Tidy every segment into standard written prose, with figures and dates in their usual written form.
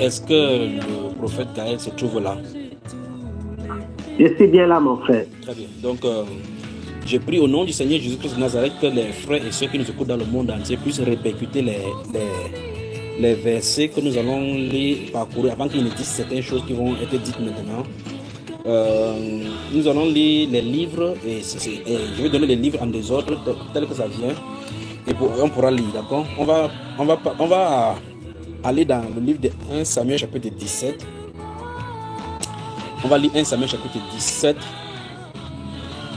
est-ce que le prophète Gaël se trouve là? Je suis bien là, mon frère. Très bien. Donc, j'ai pris au nom du Seigneur Jésus-Christ de Nazareth que les frères et ceux qui nous écoutent dans le monde entier puissent répercuter les versets que nous allons les parcourir avant qu'il ne dise certaines choses qui vont être dites maintenant. Nous allons lire les livres et je vais donner les livres en désordre tel que ça vient et on pourra lire, d'accord? On va aller dans le livre de 1 Samuel chapitre 17. On va lire 1 Samuel chapitre 17.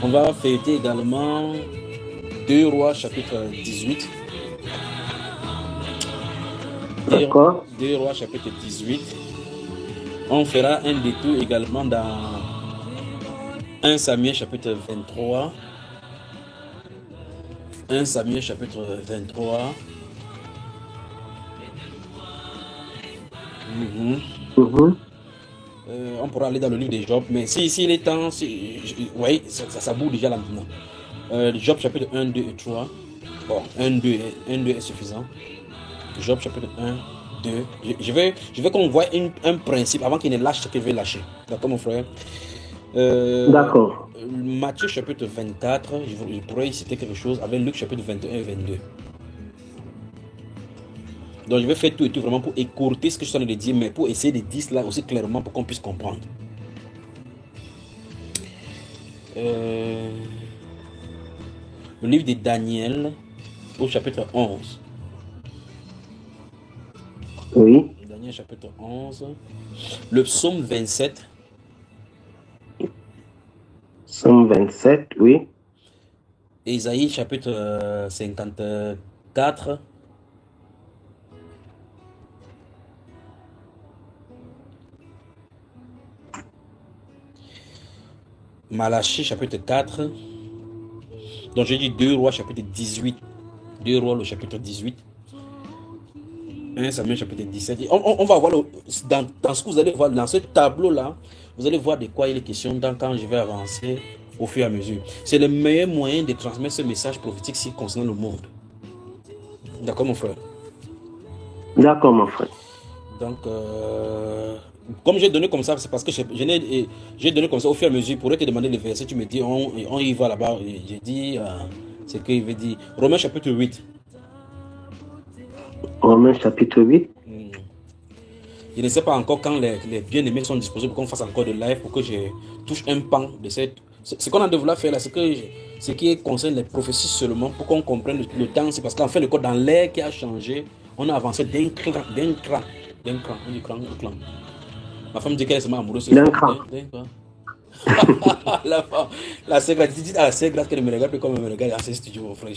On va feuilleter également 2 Rois chapitre 18. D'accord. 2 Rois chapitre 18. On fera un détour également dans 1 Samuel chapitre 23. 1 Samuel chapitre 23. On pourra aller dans le livre de Job, mais si il est temps, oui, ça bouge déjà là maintenant. Job chapitre 1, 2 et 3. Bon, 1, 2 est suffisant. Job chapitre 1, 2. Je vais qu'on voit un principe avant qu'il ne lâche ce qu'il veut lâcher. D'accord, mon frère? D'accord. Matthieu chapitre 24, je pourrais y citer quelque chose avec Luc chapitre 21 et 22. Donc je vais faire tout et tout vraiment pour écourter ce que je suis en train de dire, mais pour essayer de dire cela aussi clairement pour qu'on puisse comprendre. Le livre de Daniel au chapitre 11. Oui. Daniel chapitre 11. Le psaume 27. Psaume 27, oui. Ésaïe chapitre 54. Malachie chapitre 4. Donc j'ai dit 2 Rois chapitre 18. 2 Rois le chapitre 18. 1 Samuel chapitre 17. On va voir dans ce que vous allez voir, dans ce tableau-là, vous allez voir de quoi il est question quand je vais avancer au fur et à mesure. C'est le meilleur moyen de transmettre ce message prophétique concernant le monde. D'accord, mon frère? D'accord, mon frère. Donc, comme j'ai donné comme ça, c'est parce que j'ai donné comme ça au fur et à mesure. Pour te demander les versets, tu me dis, on y va là-bas. J'ai dit ce qu'il veut dire. Romains chapitre 8. Romains chapitre 8. Je ne sais pas encore quand les bien-aimés sont disposés pour qu'on fasse encore de live, pour que je touche un pan de cette... Ce qu'on a de vouloir faire là, ce qui concerne les prophéties seulement, pour qu'on comprenne le temps. C'est parce qu'en fait, le code dans l'air qui a changé, on a avancé d'un cran. On dit cran. Ma femme dit qu'elle est seulement amoureuse. D'un cran. La sœur, dis à la sœur grâce qu'elle me regarde comme elle me regarde dans ce studio, mon frère.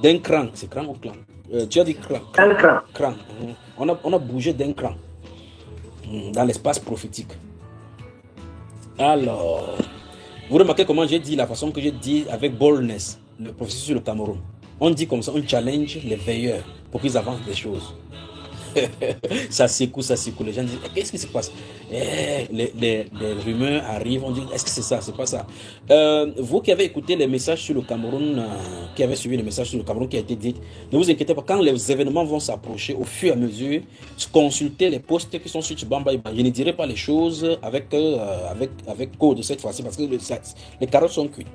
D'un cran, c'est cran ou clan? Tu as dit cran. Un cran. Cran. On a bougé d'un cran dans l'espace prophétique. Alors, vous remarquez comment j'ai dit, la façon que j'ai dit avec boldness, le prophétie sur le Cameroun. On dit comme ça, on challenge les veilleurs pour qu'ils avancent des choses. ça secoue. Les gens disent, qu'est-ce qui se passe? Les rumeurs arrivent, on dit, est-ce que c'est ça? C'est pas ça. Vous qui avez écouté les messages sur le Cameroun, qui avez suivi les messages sur le Cameroun qui a été dit, ne vous inquiétez pas, quand les événements vont s'approcher, au fur et à mesure, consultez les posts qui sont sur Tchibamba. Je ne dirai pas les choses avec code cette fois-ci, parce que les carottes sont cuites.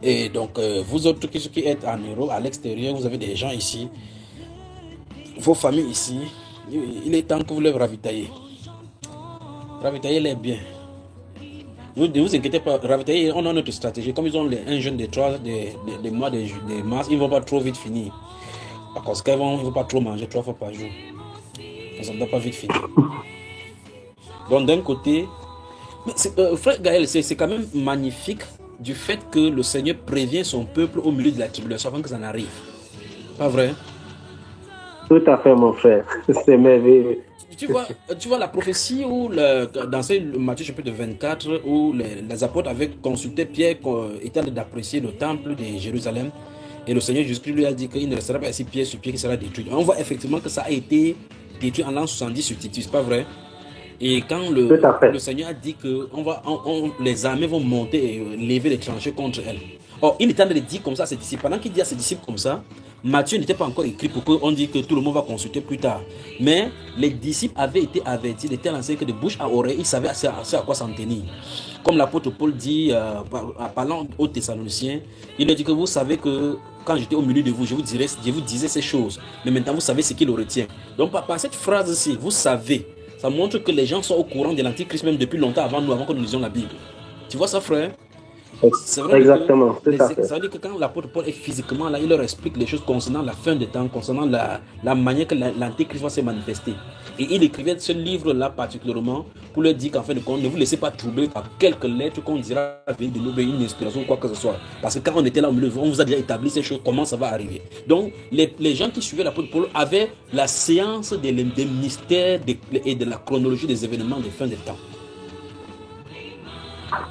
Et donc, vous autres qui êtes en Europe, à l'extérieur, vous avez des gens ici, vos familles ici, il est temps que vous les ravitaillez. Ravitaillez-les bien. Ne vous inquiétez pas, ravitaillez, on a notre stratégie. Comme ils ont un jeûne de mois de mars, ils ne vont pas trop vite finir. Parce qu'ils ne vont pas trop manger 3 fois par jour. Ça ne doit pas vite finir. Donc d'un côté, frère Gaël, c'est quand même magnifique du fait que le Seigneur prévient son peuple au milieu de la tribulation avant que ça n'arrive. Pas vrai? Tout à fait, mon frère. C'est merveilleux. Tu vois la prophétie où dans Matthieu chapitre 24, où les apôtres avaient consulté Pierre étant d'apprécier le temple de Jérusalem, et le Seigneur Jésus-Christ lui a dit qu'il ne restera pas ici pied sur pied qui sera détruit. On voit effectivement que ça a été détruit en l'an 70 sur Titus, pas vrai? Et quand Tout à fait. le Seigneur a dit que les armées vont monter et lever les tranchées contre elle. Or, il était en train de dire comme ça à ses disciples. Pendant qu'il dit à ses disciples comme ça, Matthieu n'était pas encore écrit pour qu'on dise que tout le monde va consulter plus tard. Mais les disciples avaient été avertis, ils étaient lancés que de bouche à oreille, ils savaient à quoi s'en tenir. Comme l'apôtre Paul dit, en parlant aux Thessaloniciens, il a dit que vous savez que quand j'étais au milieu de vous, je vous disais ces choses. Mais maintenant, vous savez ce qu'il retient. Donc, par cette phrase-ci, vous savez, ça montre que les gens sont au courant de l'Antichrist même depuis longtemps avant nous, avant que nous lisions la Bible. Tu vois ça, frère? Exactement, tout à fait. Ça veut dire que quand l'apôtre Paul est physiquement là, il leur explique les choses concernant la fin des temps, concernant la manière que l'Antéchrist va se manifester. Et il écrivait ce livre-là particulièrement pour leur dire qu'en fin de compte, ne vous laissez pas troubler par quelques lettres qu'on dira venir de nous, une inspiration ou quoi que ce soit. Parce que quand on était là au milieu, on vous a déjà établi ces choses, comment ça va arriver. Donc, les gens qui suivaient l'apôtre Paul avaient la science des mystères et de la chronologie des événements des fins des temps.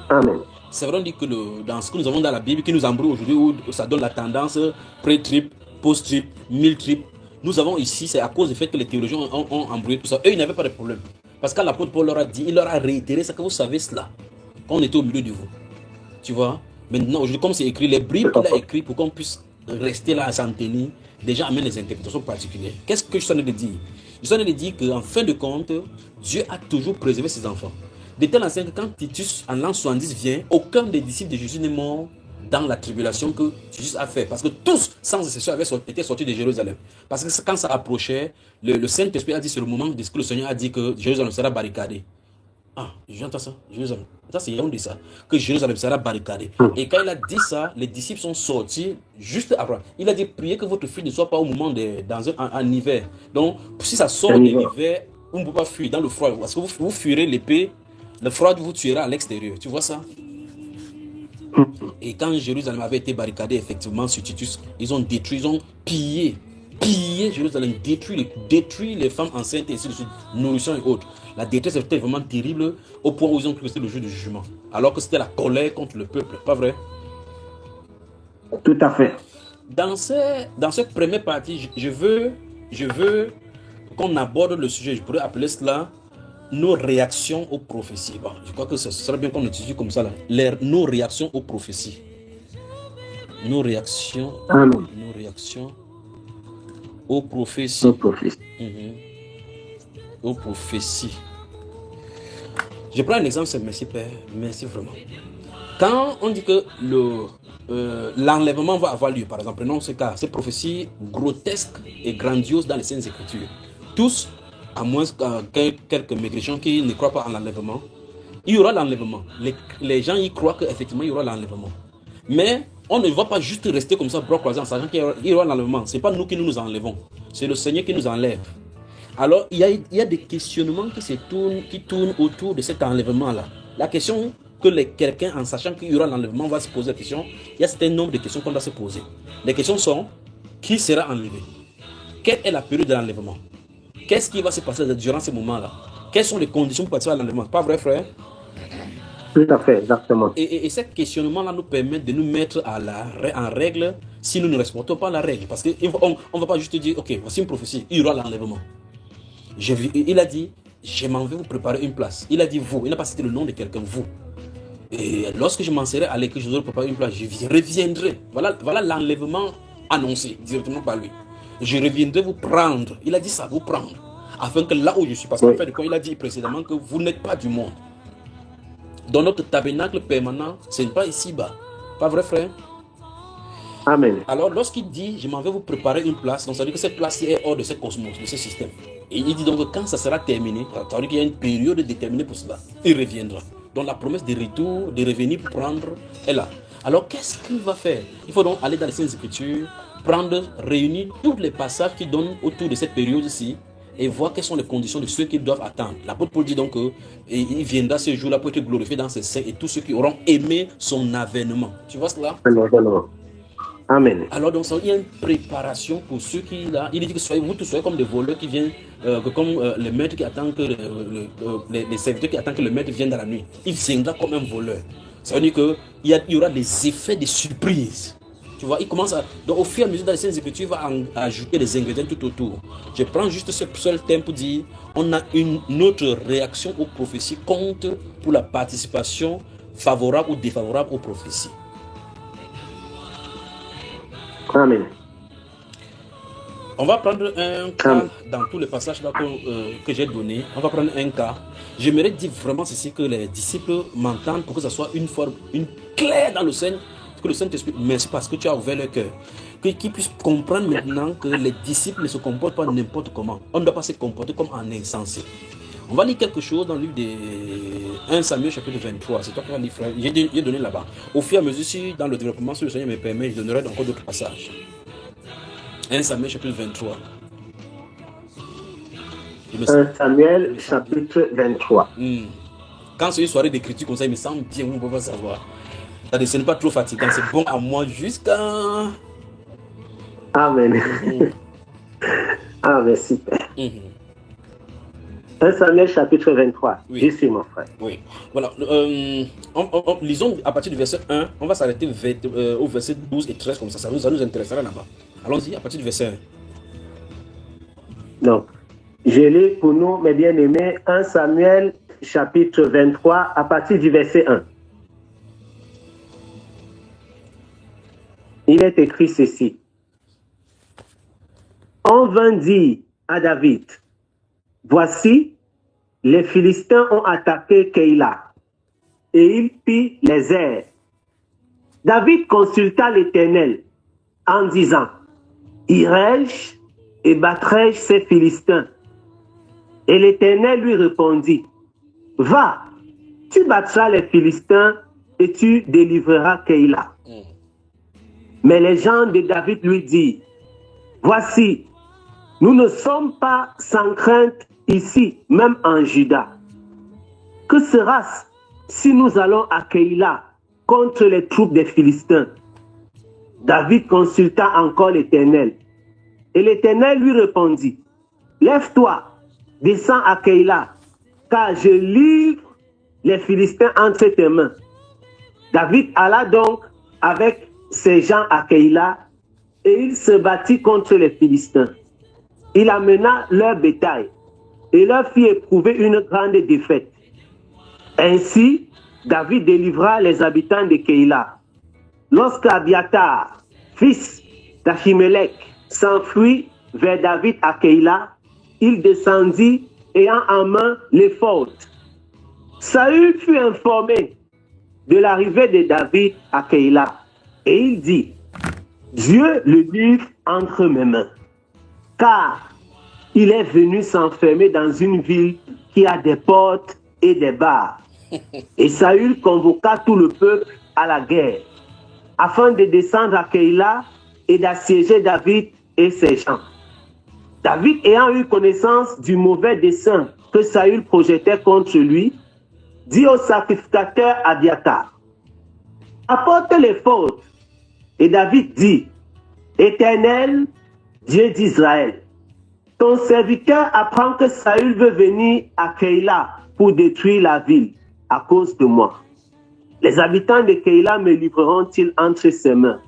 Amen. C'est vrai, on dit que dans ce que nous avons dans la Bible, qui nous embrouille aujourd'hui, où ça donne la tendance pré-trip, post-trip, mille-trip, nous avons ici, c'est à cause du fait que les théologiens ont embrouillé tout ça. Eux, ils n'avaient pas de problème. Parce que l'apôtre Paul leur a dit, il leur a réitéré ça, que vous savez cela, quand on était au milieu de vous. Tu vois? Maintenant, aujourd'hui, comme c'est écrit, les bribes qu'il a écrit pour qu'on puisse rester là à s'en tenir, déjà amène les interprétations particulières. Qu'est-ce que je suis en train de dire? Je suis en train de dire qu'en fin de compte, Dieu a toujours préservé ses enfants. De telle enseigne que quand Titus, en l'an 70, vient, aucun des disciples de Jésus n'est mort dans la tribulation que Jésus a fait. Parce que tous, sans exception, avaient été sortis de Jérusalem. Parce que quand ça approchait, le Saint-Esprit a dit, c'est le moment où le Seigneur a dit que Jérusalem sera barricadé. Ah, j'entends ça. Jérusalem. Ça, c'est Yaoundé, ça. Que Jérusalem sera barricadé. Et quand il a dit ça, les disciples sont sortis juste après. Il a dit, priez que votre fille ne soit pas au moment en hiver. Donc, si ça sort de l'hiver, on ne peut pas fuir dans le froid. Parce que vous fuirez l'épée. Le froid vous tuera à l'extérieur. Tu vois ça? Et quand Jérusalem avait été barricadé, effectivement, sur Titus, ils ont détruit, ils ont pillé Jérusalem, détruit les femmes enceintes et ainsi de suite, nourrissons et autres. La détresse était vraiment terrible au point où ils ont cru que c'était le jour du jugement. Alors que c'était la colère contre le peuple, pas vrai? Tout à fait. Dans cette première partie, je veux qu'on aborde le sujet, je pourrais appeler cela nos réactions aux prophéties. Bon, je crois que ce serait bien qu'on utilise comme ça là. Nos réactions aux prophéties. Nos réactions aux prophéties. Aux prophéties. Je prends un exemple, c'est merci Père, merci vraiment. Quand on dit que l'enlèvement va avoir lieu, par exemple, prenons ce cas, ces prophéties grotesques et grandioses dans les Saintes Écritures, tous, à moins que quelques mécréants qui ne croient pas en l'enlèvement, il y aura l'enlèvement. Les gens y croient qu'effectivement il y aura l'enlèvement. Mais on ne va pas juste rester comme ça, bras croisés, en sachant qu'il y aura l'enlèvement. Ce n'est pas nous qui nous enlevons, c'est le Seigneur qui nous enlève. Alors, il y a des questionnements qui tournent autour de cet enlèvement-là. La question que quelqu'un, en sachant qu'il y aura l'enlèvement, va se poser la question, il y a un certain nombre de questions qu'on doit se poser. Les questions sont, qui sera enlevé? Quelle est la période de l'enlèvement? Qu'est-ce qui va se passer durant ce moment-là? Quelles sont les conditions pour participer à l'enlèvement? Pas vrai, frère? Tout à fait, exactement. Et ces questionnements-là nous permettent de nous mettre en règle si nous ne respectons pas la règle. Parce qu'on ne va pas juste dire, ok, voici une prophétie, il y aura l'enlèvement. Il a dit, je m'en vais vous préparer une place. Il a dit vous, il n'a pas cité le nom de quelqu'un, vous. Et lorsque je m'en serai allé, que je vous préparer une place, je reviendrai. Voilà l'enlèvement annoncé directement par lui. Je reviendrai vous prendre. Il a dit ça, vous prendre. Afin que là où je suis, parce qu'en fait, quand il a dit précédemment que vous n'êtes pas du monde. Dans notre tabernacle permanent, ce n'est pas ici-bas. Pas vrai, frère? Amen. Alors, lorsqu'il dit, je m'en vais vous préparer une place, donc ça veut dire que cette place est hors de ce cosmos, de ce système. Et il dit donc que quand ça sera terminé, ça veut dire qu'il y a une période déterminée pour cela. Il reviendra. Donc la promesse de retour, de revenir pour prendre, est là. Alors, qu'est-ce qu'il va faire? Il faut donc aller dans les Saintes Écritures, réunir tous les passages qui donnent autour de cette période-ci et voir quelles sont les conditions de ceux qui doivent attendre. L'apôtre Paul dit donc qu'il viendra ce jour-là pour être glorifié dans ses saints et tous ceux qui auront aimé son avènement. Tu vois cela? Amen. Alors donc il y a une préparation pour ceux qui là. Il dit que vous tous soyez comme des voleurs qui viennent, comme les maîtres qui attendent que les serviteurs qui attendent que le maître vienne dans la nuit. Il viendra comme un voleur. Ça veut dire qu'il y aura des effets de surprise. Tu vois, il commence à... Donc, au fur et à mesure dans les Saintes Écritures, tu vas ajouter des ingrédients tout autour. Je prends juste ce seul thème pour dire on a une autre réaction aux prophéties contre pour la participation favorable ou défavorable aux prophéties. Amen. On va prendre un cas dans tous les passages là que j'ai donné. On va prendre un cas. J'aimerais dire vraiment ceci, que les disciples m'entendent pour que ça soit une forme, une claire dans le Seigneur, que le Seigneur t'explique. Merci parce que tu as ouvert le cœur. Qu'ils puissent comprendre maintenant que les disciples ne se comportent pas n'importe comment. On ne doit pas se comporter comme un insensé. On va lire quelque chose dans le livre de 1 Samuel chapitre 23. C'est toi qui vas lire, frère. J'ai donné là-bas. Au fur et à mesure, si dans le développement, si le Seigneur me permet, je donnerai encore d'autres passages. 1 Samuel chapitre 23. 1 Samuel chapitre 23. Quand c'est une soirée d'écriture comme ça, il me semble bien, on ne peut pas savoir. Ce n'est pas trop fatigant, c'est bon à moi jusqu'à... Amen. Ah, merci, Père. 1 Samuel chapitre 23. Oui. Ici, mon frère. Oui. Voilà. Lisons à partir du verset 1. On va s'arrêter au verset 12 et 13 comme ça. Ça nous intéressera là-bas. Allons-y à partir du verset 1. Donc, je lis pour nous, mes bien-aimés, 1 Samuel chapitre 23 à partir du verset 1. Il est écrit ceci. On vint dire à David, voici, les Philistins ont attaqué Keïla, et il prit les airs. David consulta l'Éternel en disant, irai-je et battrai-je ces Philistins? Et l'Éternel lui répondit, va, tu battras les Philistins et tu délivreras Keïla. Mais les gens de David lui dirent, voici, nous ne sommes pas sans crainte ici, même en Juda. Que sera-ce si nous allons à Keïla contre les troupes des Philistins? David consulta encore l'Éternel. Et l'Éternel lui répondit, lève-toi, descends à Keïla, car je livre les Philistins entre tes mains. David alla donc avec ses gens à Keïla, et il se battit contre les Philistins. Il amena leur bétail et leur fit éprouver une grande défaite. Ainsi, David délivra les habitants de Keïla. Lorsque Abiatar, fils d'Achimelech, s'enfuit vers David à Keïla, il descendit ayant en main l'éphod. Saül fut informé de l'arrivée de David à Keïla et il dit, Dieu le livre entre mes mains, car il est venu s'enfermer dans une ville qui a des portes et des barres. Et Saül convoqua tout le peuple à la guerre, afin de descendre à Keïla et d'assiéger David et ses gens. David, ayant eu connaissance du mauvais dessein que Saül projetait contre lui, dit au sacrificateur Abiatar, apporte les fautes. Et David dit, Éternel, Dieu d'Israël, ton serviteur apprend que Saül veut venir à Keïla pour détruire la ville à cause de moi. Les habitants de Keïla me livreront-ils entre ses mains?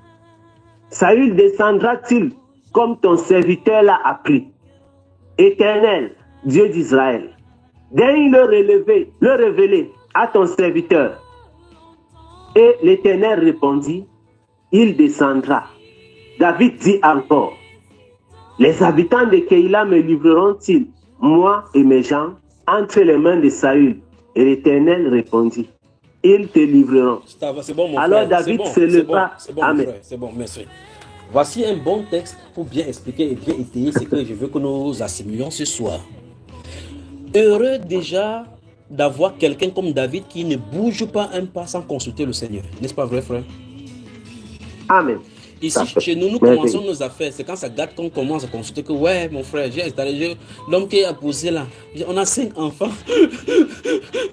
Saül descendra-t-il comme ton serviteur l'a appris? Éternel, Dieu d'Israël, daigne le révéler à ton serviteur. Et l'Éternel répondit, il descendra. David dit encore, les habitants de Keïla me livreront-ils, moi et mes gens, entre les mains de Saül? Et l'Éternel répondit, ils te livreront. C'est bon, mon Alors frère. David se leva. C'est bon, Amen. C'est bon, merci. Voici un bon texte pour bien expliquer et bien étayer ce que je veux que nous assimilions ce soir. Heureux déjà d'avoir quelqu'un comme David qui ne bouge pas un pas sans consulter le Seigneur. N'est-ce pas vrai, frère? Amen. Ici, chez nous, nous commençons nos affaires. C'est quand ça gâte qu'on commence à consulter que, ouais, mon frère, j'ai installé l'homme qui a posé là. On a 5 enfants.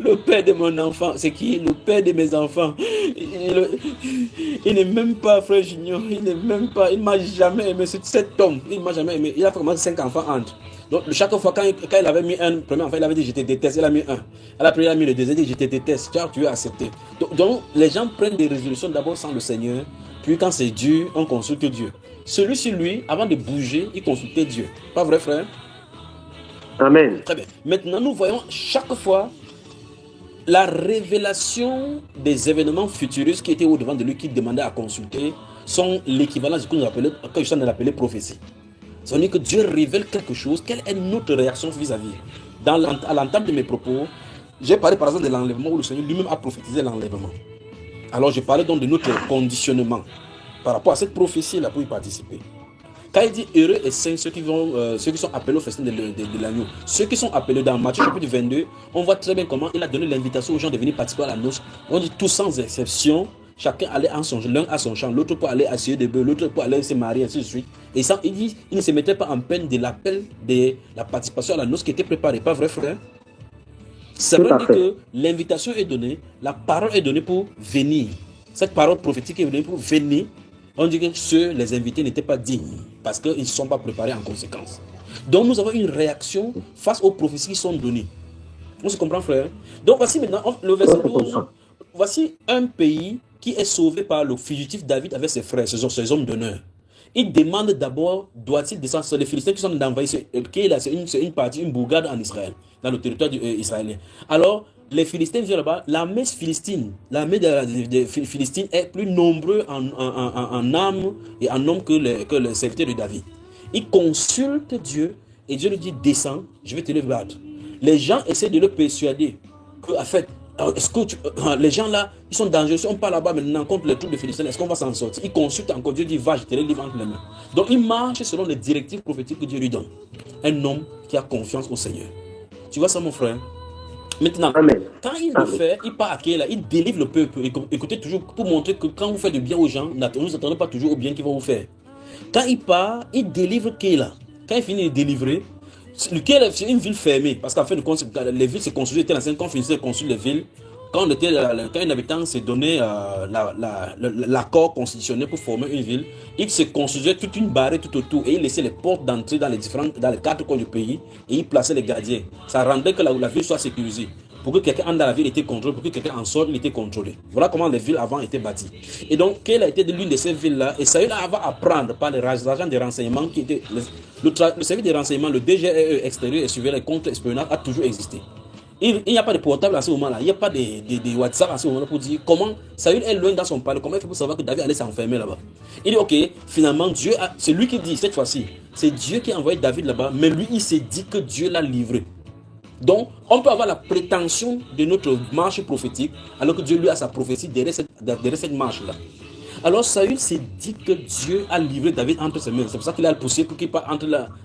Le père de mon enfant, c'est qui? Le père de mes enfants. Il n'est même pas frère Junior. Il n'est même pas. Il ne m'a jamais aimé. Cet homme, il ne m'a jamais aimé. Il a fait comment 5 enfants entre. Donc, chaque fois, quand il avait mis un premier enfant, il avait dit je te déteste. Il a mis un. Après, il a mis le deuxième, il a dit je te déteste. Tu as accepté. Donc, les gens prennent des résolutions d'abord sans le Seigneur. Puis, quand c'est dur, on consulte Dieu. Celui-ci, lui, avant de bouger, il consultait Dieu. Pas vrai, frère? Amen. Très bien. Maintenant, nous voyons chaque fois la révélation des événements futuristes qui étaient au-devant de lui, qui demandaient à consulter, sont l'équivalent de ce que je suis en train d'appeler prophétie. C'est-à-dire que Dieu révèle quelque chose. Quelle est notre réaction vis-à-vis? À l'entame de mes propos, j'ai parlé par exemple de l'enlèvement où le Seigneur lui-même a prophétisé l'enlèvement. Alors je parlais donc de notre conditionnement par rapport à cette prophétie-là pour y participer. Quand il dit heureux et saints ceux qui sont appelés au festin de l'agneau, ceux qui sont appelés dans Matthieu chapitre 22, on voit très bien comment il a donné l'invitation aux gens de venir participer à la noce. On dit tous sans exception. Chacun allait en son l'un à son champ, l'autre pour aller assurer des bœufs, l'autre pour aller se marier, ainsi de suite. Et ça, il dit, il ne se mettait pas en peine de l'appel de la participation à la noce qui était préparée. Pas vrai, frère? Ça veut dire que l'invitation est donnée, la parole est donnée pour venir. Cette parole prophétique est donnée pour venir. On dit que les invités n'étaient pas dignes parce qu'ils ne se sont pas préparés en conséquence. Donc nous avons une réaction face aux prophéties qui sont données. On se comprend, frère? Donc voici maintenant le verset 12. Voici un pays qui est sauvé par le fugitif David avec ses frères, ses hommes d'honneur. Il demande d'abord, doit-il descendre sur les Philistins qui sont envahis, c'est une partie, une bourgade en Israël, dans le territoire israélien. Alors, les Philistins viennent là-bas, l'armée des Philistines est plus nombreuse en âme et en homme que les serviteurs de David. Il consulte Dieu et Dieu lui dit, descends, je vais te le battre. Les gens essaient de le persuader que, en fait, est-ce que les gens là, ils sont dangereux. Si on part là-bas maintenant contre les troupes de Philistins, est-ce qu'on va s'en sortir? Il consulte encore Dieu, dit va, je te les livre entre les mains. Donc il marche selon les directives prophétiques que Dieu lui donne. Un homme qui a confiance au Seigneur. Tu vois ça, mon frère? Maintenant, quand il le fait, il part à Kéla, il délivre le peuple. Écoutez toujours pour montrer que quand vous faites du bien aux gens, ne vous attendez pas toujours au bien qu'ils vont vous faire. Quand il part, il délivre Kéla. Quand il finit de délivrer, c'est une ville fermée, parce qu'en fait, les villes se construisaient, quand on finissait de construire les villes, quand un habitant s'est donné l'accord constitutionnel pour former une ville, il se construisait toute une barrière tout autour et il laissait les portes d'entrée dans les 4 coins du pays et il plaçait les gardiens. Ça rendait que la ville soit sécurisée. Pour que quelqu'un entre dans la ville, était contrôlé. Pour que quelqu'un en sorte, il était contrôlé. Voilà comment les villes avant étaient bâties. Et donc, quelle a été l'une de ces villes-là? Et Saül va apprendre par les agents de renseignement qui étaient. Le service de renseignement, le DGE extérieur et surveillance et contre-espionnage a toujours existé. Il n'y a pas de portable à ce moment-là. Il n'y a pas de WhatsApp à ce moment-là pour dire comment Saül est loin dans son palais. Comment il fait pour savoir que David allait s'enfermer là-bas? Il dit, ok, finalement, c'est lui qui dit cette fois-ci. C'est Dieu qui a envoyé David là-bas, mais lui, il s'est dit que Dieu l'a livré. Donc, on peut avoir la prétention de notre marche prophétique, alors que Dieu lui a sa prophétie derrière cette marche-là. Alors, Saül s'est dit que Dieu a livré David entre ses mains. C'est pour ça qu'il a poussé pour qu'il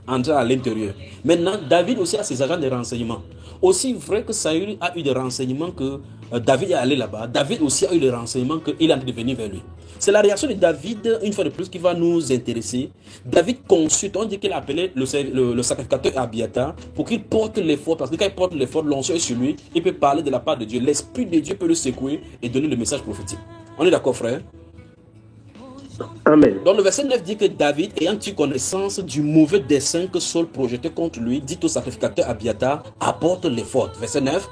entre à l'intérieur. Maintenant, David aussi a ses agents de renseignement. Aussi vrai que Saül a eu des renseignements que David est allé là-bas, David aussi a eu des renseignements qu'il est en train de venir vers lui. C'est la réaction de David, une fois de plus, qui va nous intéresser. David consulte, on dit qu'il a appelé le sacrificateur Abiathar pour qu'il porte l'effort, parce que quand il porte l'effort, l'onction est sur lui, il peut parler de la part de Dieu. L'Esprit de Dieu peut le secouer et donner le message prophétique. On est d'accord, frère? Amen. Donc le verset 9 dit que David, ayant eu connaissance du mauvais dessein que Saul projetait contre lui, dit au sacrificateur Abiathar, apporte l'effort. Verset 9.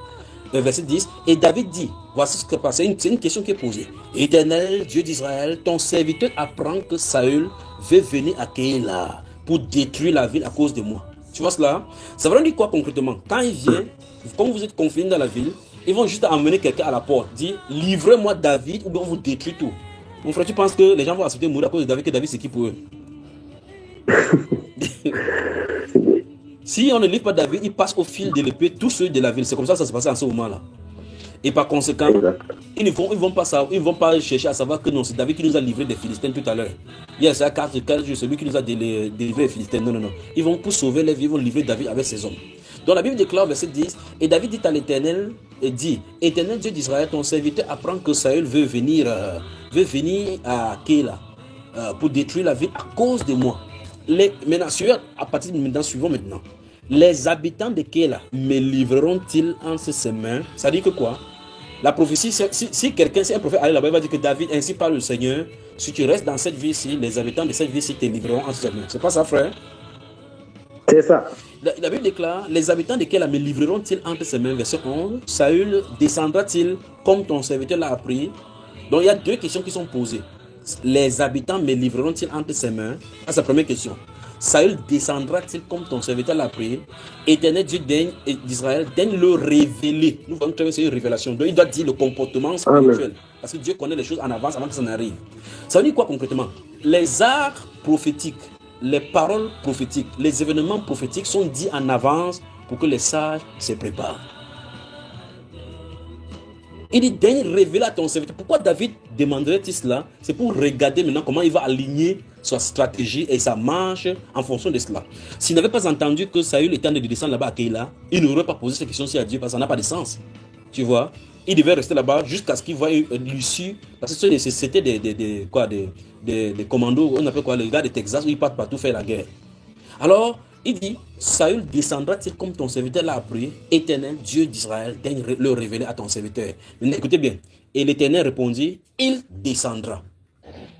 Verset 10, et David dit, voici ce qui se passe, c'est une question qui est posée. Éternel, Dieu d'Israël, ton serviteur apprend que Saül veut venir à Kéla pour détruire la ville à cause de moi. Tu vois cela? Ça veut dire quoi concrètement? Quand il vient, comme vous êtes confinés dans la ville, ils vont juste emmener quelqu'un à la porte, dire, livrez-moi David ou bien on vous détruit tout. Mon frère, tu penses que les gens vont accepter de mourir à cause de David, que David c'est qui pour eux? Si on ne livre pas David, il passe au fil de l'épée tous ceux de la ville. C'est comme ça que ça se passe en ce moment-là. Et par conséquent, ils ne vont pas chercher à savoir que non, c'est David qui nous a livré des Philistins tout à l'heure. Il y a ça, celui qui nous a délivré les Philistins. Non. Ils vont pour sauver les vies, ils vont livrer David avec ses hommes. Donc la Bible déclare, verset 10, et David dit à l'Éternel, Éternel Dieu d'Israël, ton serviteur apprend que Saül veut venir à Kéla pour détruire la ville à cause de moi. Maintenant, à partir de maintenant, suivons maintenant. Les habitants de Kéla me livreront-ils entre ses mains? Ça dit que quoi? La prophétie, si un prophète allait là-bas, il va dire que David, ainsi parle le Seigneur, si tu restes dans cette vie-ci, les habitants de cette vie-ci te livreront entre ses mains. C'est pas ça, frère? C'est ça. La Bible déclare, les habitants de Kéla me livreront-ils entre ses mains, verset 11. Saül descendra-t-il comme ton serviteur l'a appris? Donc il y a deux questions qui sont posées. Les habitants me livreront-ils entre ses mains? Ça, c'est la première question. Saül descendra-t-il comme ton serviteur l'a prié? Éternel Dieu d'Israël, daigne le révéler. Nous voyons que c'est une révélation. Donc il doit dire le comportement spirituel. Parce que Dieu connaît les choses en avance avant que ça n'arrive. Ça veut dire quoi concrètement? Les arts prophétiques, les paroles prophétiques, les événements prophétiques sont dits en avance pour que les sages se préparent. Il dit, daigne révéler à ton serviteur. Pourquoi David demanderait-il cela? C'est pour regarder maintenant comment il va aligner sa stratégie et sa marche en fonction de cela. S'il n'avait pas entendu que Saül était en train de descendre là-bas à Keïla, il n'aurait pas posé cette question-ci à Dieu parce que ça n'a pas de sens. Tu vois? Il devait rester là-bas jusqu'à ce qu'il voie l'issue. Parce que c'était des commandos, on appelle quoi, les gars de Texas où ils partent partout faire la guerre. Alors, il dit, Saül descendra-t-il comme ton serviteur l'a appris? Éternel, Dieu d'Israël, daigne le révéler à ton serviteur. Mais écoutez bien. Et l'Éternel répondit, il descendra.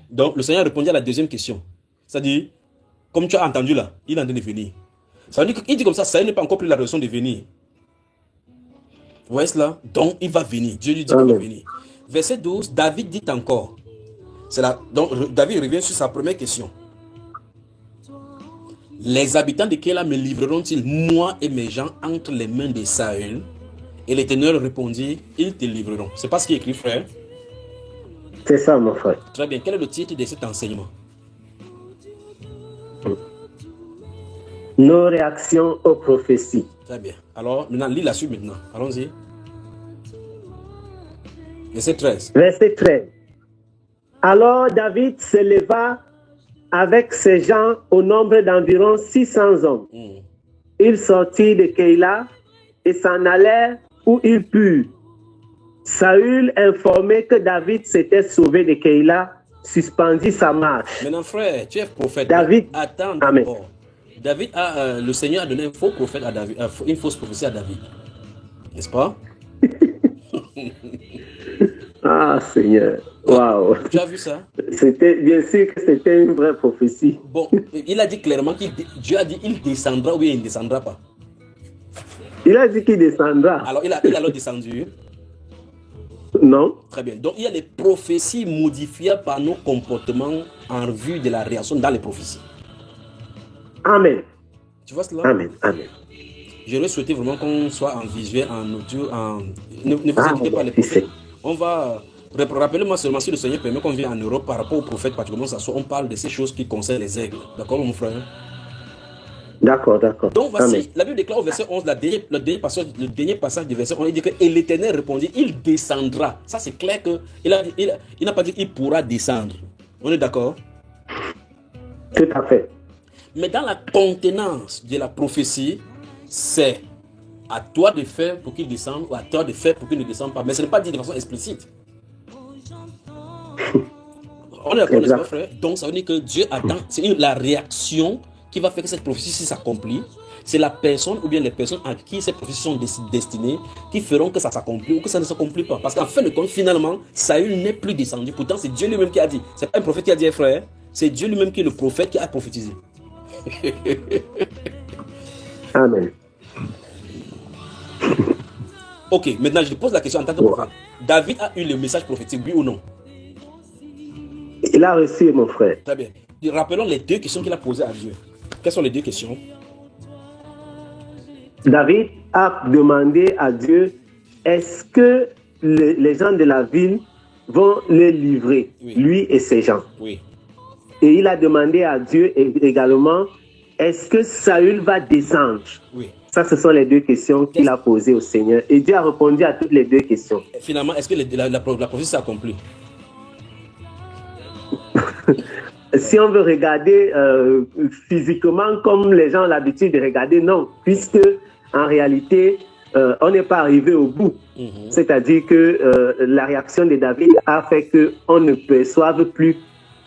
Donc, le Seigneur répondit à la deuxième question. C'est-à-dire, comme tu as entendu là, il est en train de venir. Ça veut dire qu'il dit comme ça, Saül n'est pas encore pris la raison de venir. Vous voyez cela? Donc, il va venir. Dieu lui dit qu'il va venir. Verset 12, David dit encore. Donc, David revient sur sa première question. Les habitants de Kéla me livreront-ils, moi et mes gens, entre les mains de Saül? Et l'Éternel répondit, ils te livreront. C'est pas ce qui est écrit, frère? C'est ça, mon frère. Très bien. Quel est le titre de cet enseignement? Nos réactions aux prophéties. Très bien. Alors, maintenant, lis la suite maintenant. Allons-y. Verset 13. Verset 13. Alors David se leva avec ses gens au nombre d'environ 600 hommes. Ils sortirent de Keïla et s'en allèrent où ils purent. Saül, informé que David s'était sauvé de Keïla, suspendit sa marche. Maintenant, frère, tu es prophète. David, attends amen. d'abord. David le Seigneur a donné un faux prophète à David, une fausse prophétie à David. N'est-ce pas? Ah, Seigneur. Waouh. Tu as vu ça? C'était bien sûr que c'était une vraie prophétie. Bon, il a dit clairement que Dieu a dit il descendra ou bien il ne descendra pas. Il a dit qu'il descendra. Alors, il a alors descendu. Non. Très bien. Donc, il y a les prophéties modifiées par nos comportements en vue de la réaction dans les prophéties. Amen. Tu vois cela? Amen. Amen. J'aurais souhaité vraiment qu'on soit en visuel, en audio, ne vous inquiétez pas les prophètes. On va... Rappelez-moi seulement si le Seigneur permet qu'on vienne en Europe par rapport aux prophètes, particulièrement on parle de ces choses qui concernent les aigles. D'accord, mon frère? D'accord, d'accord. Donc voici, Amen. la Bible déclare au verset 11, le dernier passage du verset 11, il dit que et l'Éternel répondit, il descendra. Ça c'est clair que il n'a pas dit il pourra descendre. On est d'accord? Tout à fait. Mais dans la contenance de la prophétie, c'est à toi de faire pour qu'il descende ou à toi de faire pour qu'il ne descende pas. Mais ce n'est pas dit de façon explicite. On est d'accord, n'est-ce pas, frère? Donc ça veut dire que Dieu attend, c'est la réaction qui va faire que cette prophétie s'accomplit. C'est la personne ou bien les personnes à qui ces prophéties sont destinées qui feront que ça s'accomplit ou que ça ne s'accomplit pas. Parce qu'en fin de compte, finalement, Saül n'est plus descendu. Pourtant, c'est Dieu lui-même qui a dit. C'est pas un prophète qui a dit, frère. C'est Dieu lui-même qui est le prophète qui a prophétisé. Amen. Ok, maintenant je te pose la question en tant que prophète. David a eu le message prophétique, oui ou non? Il a reçu, mon frère. Très bien. Rappelons les deux questions qu'il a posées à Dieu. Quelles sont les deux questions? David a demandé à Dieu, est-ce que les gens de la ville vont le livrer, oui, lui et ses gens? Oui. Et il a demandé à Dieu également, est-ce que Saül va descendre? Oui. Ça, ce sont les deux questions qu'il a posées au Seigneur. Et Dieu a répondu à toutes les deux questions. Et finalement, est-ce que la prophétie s'est accomplie? Si on veut regarder physiquement comme les gens ont l'habitude de regarder, non. Puisque, en réalité, on n'est pas arrivé au bout. C'est-à-dire que la réaction de David a fait qu'on ne perçoive plus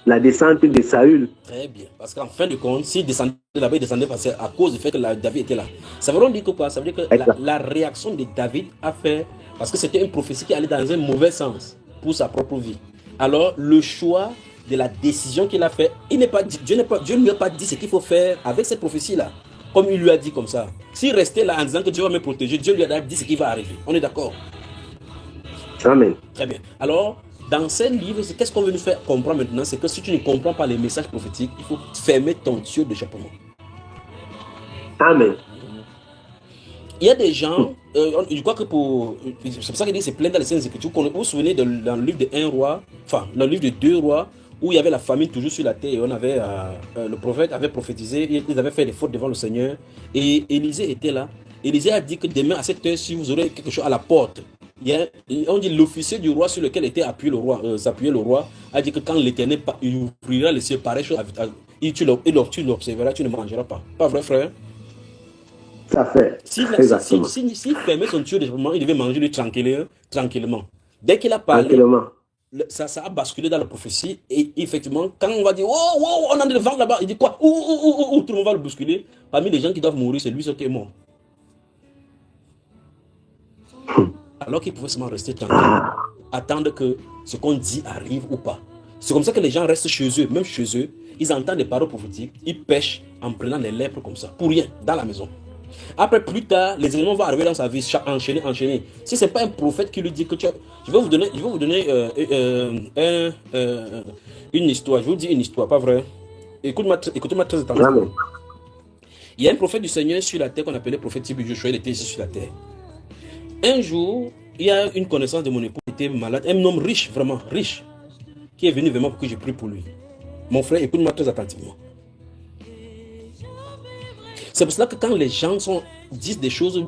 la descente de Saül. Très bien. Parce qu'en fin de compte, s'il descendait là-bas, il descendait parce à cause du fait que David était là. Ça veut dire que quoi? Ça veut dire que la réaction de David a fait... Parce que c'était une prophétie qui allait dans un mauvais sens pour sa propre vie. Alors, le choix de la décision qu'il a fait, Dieu ne lui a pas dit ce qu'il faut faire avec cette prophétie-là. comme il lui a dit comme ça. S'il restait là en disant que Dieu va me protéger, Dieu lui a dit ce qui va arriver. On est d'accord? Amen. Très bien. Alors, dans ces livres, qu'est-ce qu'on veut nous faire comprendre maintenant? C'est que si tu ne comprends pas les messages prophétiques, il faut fermer ton tuyau d'échappement. Amen. Il y a des gens, je crois que c'est pour ça qu'il dit c'est plein dans les Saintes Écritures. Vous vous souvenez dans le livre de 1 roi, enfin, dans le livre de 2 rois, où il y avait la famine toujours sur la terre, et on avait, le prophète avait prophétisé, ils avaient fait des fautes devant le Seigneur, et Élisée était là. Élisée a dit que demain à cette heure-ci, vous aurez quelque chose à la porte. On dit l'officier du roi sur lequel était appuyé le roi, a dit que quand l'Éternel ouvrira les cieux, pareille chose, tu l'observeras, tu ne mangeras pas. Pas vrai, frère? Ça fait. S'il fermait son tuyau, il devait manger lui tranquillement. Dès qu'il a parlé, ça a basculé dans la prophétie. Et effectivement, quand on va dire, oh, on a le vent là-bas, il dit quoi? Tout le monde va le bousculer. Parmi les gens qui doivent mourir, c'est lui qui est mort. Alors qu'il pouvait seulement rester tranquille, attendre que ce qu'on dit arrive ou pas. C'est comme ça que les gens restent chez eux, même chez eux, ils entendent des paroles prophétiques, ils pêchent en prenant les lèpres comme ça, pour rien, dans la maison. Après, plus tard, les événements vont arriver dans sa vie, enchaîner. Si ce n'est pas un prophète qui lui dit que je vais vous donner une histoire. Je vous dis une histoire, pas vrai? Écoutez-moi très attentivement. Il y a un prophète du Seigneur sur la terre qu'on appelait prophète Tibi Joshua, il était ici sur la terre. Un jour, il y a une connaissance de mon époux qui était malade, un homme riche, vraiment riche, qui est venu vraiment pour que je prie pour lui. Mon frère, écoute-moi très attentivement. C'est pour cela que quand les gens disent des choses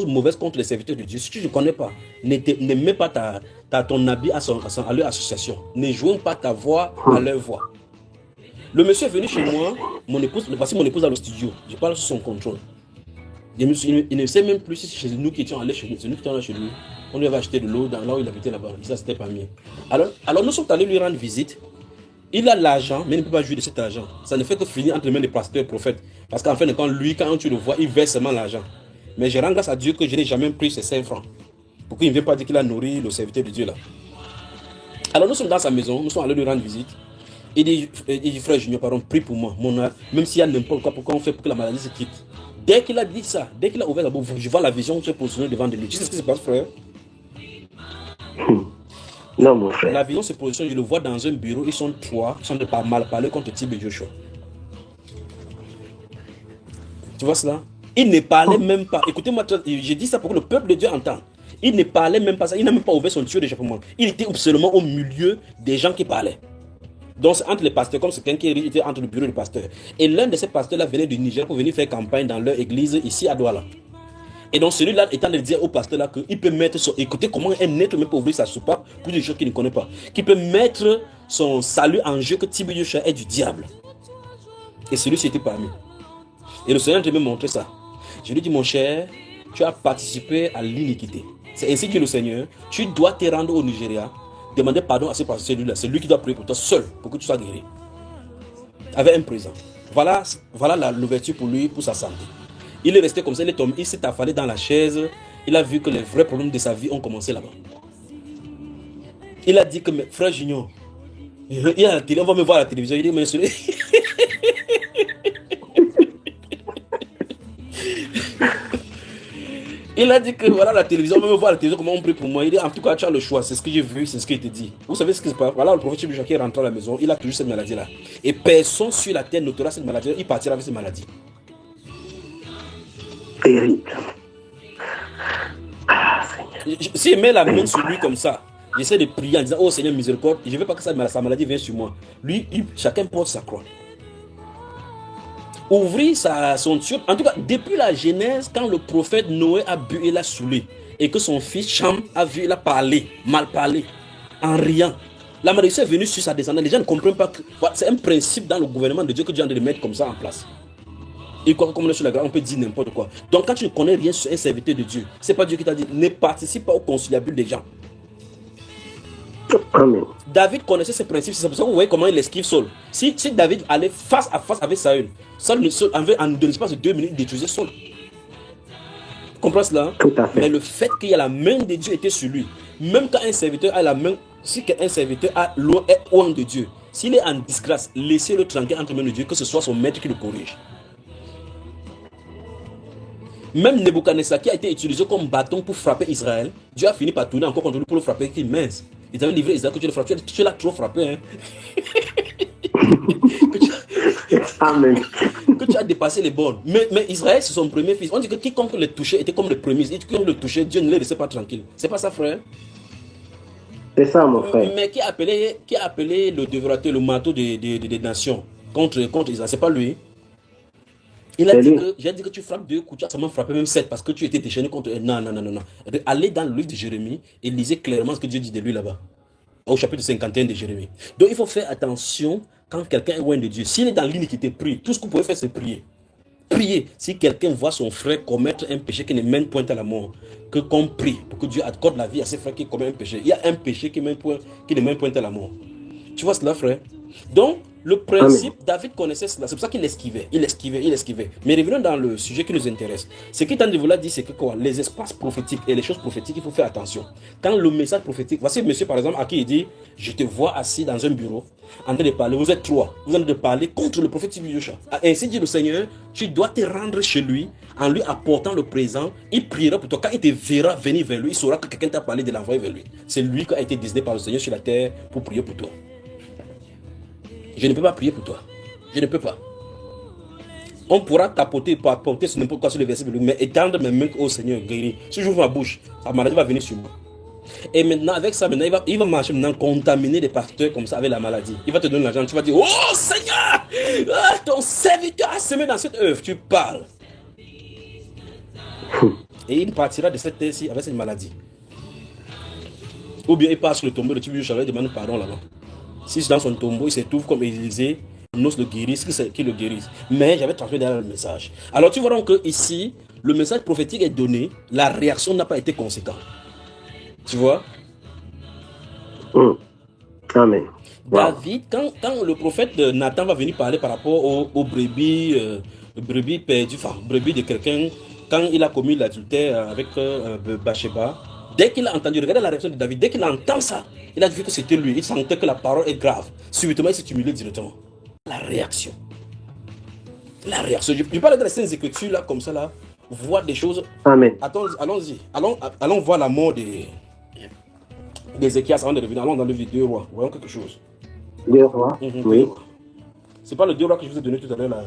mauvaises contre les serviteurs de Dieu, si tu ne connais pas, ne mets pas ton habit à leur association. Ne joins pas ta voix à leur voix. Le monsieur est venu chez moi, voici mon épouse dans le studio. Je parle sous son contrôle. Il ne sait même plus si c'est nous qui étions allés chez lui. C'est nous qui étions allés chez lui. On lui avait acheté de l'eau là où il habitait là-bas. Ça, c'était pas mieux. Alors nous sommes allés lui rendre visite. Il a l'argent, mais il ne peut pas jouir de cet argent. Ça ne fait que finir entre les mains des pasteurs et prophètes. Parce qu'en fin de compte, lui, quand tu le vois, il verse seulement l'argent. Mais je rends grâce à Dieu que je n'ai jamais pris ces 5 francs. Pour qu'il ne vienne pas dire qu'il a nourri le serviteur de Dieu là. Alors nous sommes dans sa maison, nous sommes allés lui rendre visite. Il dit, frère Junior, pardon, prie pour moi. Même s'il y a n'importe quoi, pourquoi on fait pour que la maladie se quitte. Dès qu'il a dit ça, dès qu'il a ouvert la bouche, je vois la vision se positionner devant de lui. Tu sais ce qui se passe, frère? Non, mon frère. La vision se positionne, je le vois dans un bureau, ils sont 3, ils sont de pas mal parler contre Tibi Joshua. Tu vois cela? Il ne parlait même pas. Écoutez-moi, j'ai dit ça pour que le peuple de Dieu entende. Il ne parlait même pas ça, il n'a même pas ouvert son tuyau d'échappement. Il était seulement au milieu des gens qui parlaient. Donc c'est entre les pasteurs, comme c'est quelqu'un qui était entre le bureau du pasteur. Et l'un de ces pasteurs-là venait du Niger pour venir faire campagne dans leur église ici à Douala. Et donc celui-là étant de dire au pasteur là qu'il peut mettre son... Écoutez comment un être même peut ouvrir sa soupape pour des choses qu'il ne connaît pas. Qu'il peut mettre son salut en jeu, que Tibi Joshua est du diable. Et celui-ci était parmi. Et le Seigneur devait me montrer ça. Je lui dis, mon cher, tu as participé à l'iniquité. C'est ainsi que le Seigneur, tu dois te rendre au Nigeria, demander pardon à ce pasteur, celui-là. C'est lui qui doit prier pour toi seul, pour que tu sois guéri. Avec un présent. Voilà l'ouverture pour lui, pour sa santé. Il est resté comme ça, il s'est affalé dans la chaise. Il a vu que les vrais problèmes de sa vie ont commencé là-bas. Il a dit que, frère Junior, il a la télé, on va me voir à la télévision. Il dit, mais celui... Il a dit que voilà la télévision, on va me voir à la télévision, comment on prie pour moi. Il dit, en tout cas, tu as le choix, c'est ce que j'ai vu, c'est ce qui était dit. Vous savez ce qui se passe? Voilà, le prophète Tibi Joshua est rentré à la maison, il a toujours cette maladie-là. Et personne sur la terre notera cette maladie, il partira avec cette maladie. Terrible. Si il met la main sur lui comme ça, j'essaie de prier en disant, oh Seigneur miséricorde, je ne veux pas que sa maladie vienne sur moi. Lui, chacun porte sa croix. Ouvrir son tuyau. En tout cas, depuis la Genèse, quand le prophète Noé a bu et l'a saoulé, et que son fils Cham a vu, il a parlé, mal parlé, en riant. La malédiction est venue sur sa descendance. Les gens ne comprennent pas que c'est un principe dans le gouvernement de Dieu que Dieu a de le mettre comme ça en place. Et quoi, comme on est sur la grâce, on peut dire n'importe quoi. Donc quand tu ne connais rien sur un serviteur de Dieu, c'est pas Dieu qui t'a dit, ne participe pas au conciliabule des gens. Amen. David connaissait ces principes, c'est pour ça que vous voyez comment il esquive Saul. Si David allait face à face avec Saül, Saul avait en l'espace de 2 minutes détruisait Saul. Vous comprenez cela? Tout à fait. Mais le fait qu'il y a la main de Dieu était sur lui, même quand un serviteur a la main, si un serviteur est loin de Dieu, s'il est en disgrâce, laissez-le tranquille entre les mains de Dieu, que ce soit son maître qui le corrige. Même Nebuchadnezzar qui a été utilisé comme bâton pour frapper Israël, Dieu a fini par tourner encore contre lui pour le frapper, qui est mince. Il t'avait livré Israël que tu le frappes, tu l'as trop frappé. Hein. Amen. Que tu as dépassé les bornes. Mais Israël, c'est son premier fils. On dit que quiconque le touchait était comme le premier. Et quiconque le touchait, Dieu ne le laissait pas tranquille. C'est pas ça, frère? C'est ça, mon frère. Mais qui a appelé le dévorateur, le marteau des nations contre Israël? C'est pas lui. Il a dit que, j'ai dit que tu frappes 2 coups, tu as seulement frappé même 7 parce que tu étais déchaîné contre. Non. Allez dans le livre de Jérémie et lisez clairement ce que Dieu dit de lui là-bas. Au chapitre 51 de Jérémie. Donc il faut faire attention quand quelqu'un est loin de Dieu. S'il est dans l'iniquité, prie. Tout ce que vous pouvez faire, c'est prier. Priez. Si quelqu'un voit son frère commettre un péché qui ne mène point à la mort, que qu'on prie pour que Dieu accorde la vie à ses frères qui commettent un péché. Il y a un péché qui ne mène point à la mort. Tu vois cela, frère? Donc, le principe, Amen. David connaissait cela. C'est pour ça qu'il esquivait. Il esquivait. Mais revenons dans le sujet qui nous intéresse. Ce qu'il tente de vous dire, c'est que quoi? Les espaces prophétiques et les choses prophétiques, il faut faire attention. Quand le message prophétique, voici monsieur par exemple à qui il dit, je te vois assis dans un bureau, en train de parler, vous êtes 3, vous êtes en train de parler contre le prophète Yosha. Ainsi dit le Seigneur, tu dois te rendre chez lui, en lui apportant le présent, il priera pour toi. Quand il te verra venir vers lui, il saura que quelqu'un t'a parlé de l'envoyer vers lui. C'est lui qui a été désigné par le Seigneur sur la terre pour prier pour toi. Je ne peux pas prier pour toi. Je ne peux pas. On pourra tapoter, porter sur n'importe quoi sur le verset, mais étendre mes mains au Seigneur, guérir. Si j'ouvre ma bouche, la maladie va venir sur moi. Et maintenant, avec ça, il va marcher maintenant, contaminer les pasteurs comme ça avec la maladie. Il va te donner l'argent, tu vas dire, oh Seigneur, ton serviteur a semé dans cette œuvre. Tu parles. Et il partira de cette terre-ci avec cette maladie. Ou bien il passe sur le tombeau de Tibio Chalet et demande pardon là-bas. Si dans son tombeau, il se trouve comme Élisée, n'ose le guérisse, qui le guérisse. Mais j'avais transmis derrière le message. Alors tu vois donc que ici, le message prophétique est donné, la réaction n'a pas été conséquente. Tu vois? Amen. David, quand le prophète Nathan va venir parler par rapport aux brebis perdues, enfin, brebis de quelqu'un, quand il a commis l'adultère avec Bathsheba, dès qu'il a entendu, regardez la réaction de David, dès qu'il entend ça, il a vu que c'était lui, il sentait que la parole est grave. Subitement, il s'est humilié directement. La réaction. Je parle de la scène d'écriture là, comme ça là, voir des choses. Amen. Allons-y. Allons voir la mort d'Ézéchias avant de revenir. Allons dans le livre des 2 rois. Voyons quelque chose. 2 rois. Oui. C'est pas le 2 rois que je vous ai donné tout à l'heure là.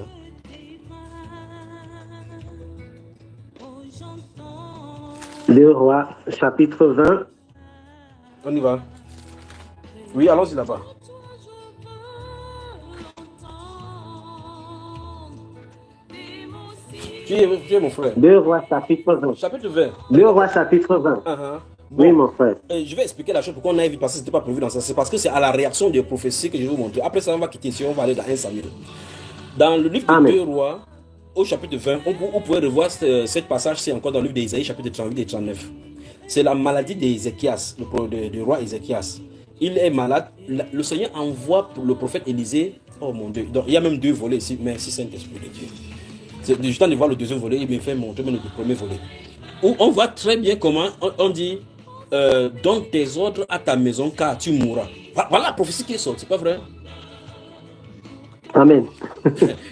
2 rois, chapitre 20. On y va. Oui, allons-y là-bas. Qui est mon frère? 2 rois, chapitre 20. Chapitre 20. 2 rois, chapitre 20. Bon, oui, mon frère. Je vais expliquer la chose pour qu'on aille vite parce que ce n'était pas prévu dans ça. C'est parce que c'est à la réaction des prophéties que je vais vous montrer. Après ça, on va quitter ici, on va aller dans 1 Samuel. Dans le livre de 2 rois, au chapitre 20, on pourrait revoir cette passage-ci encore dans le livre d'Ésaïe, chapitre 38 et 39. C'est la maladie d'Ézéchias, du roi Ézéchias. Il est malade. Le Seigneur envoie pour le prophète Élisée. Oh mon Dieu. Donc, il y a même 2 volets ici. Merci Saint-Esprit de Dieu. C'est du temps de voir le 2e volet. Il me fait montrer même le 1er volet. Où on voit très bien comment on dit donne tes ordres à ta maison car tu mourras. Voilà la prophétie qui est sortie, c'est pas vrai? Amen.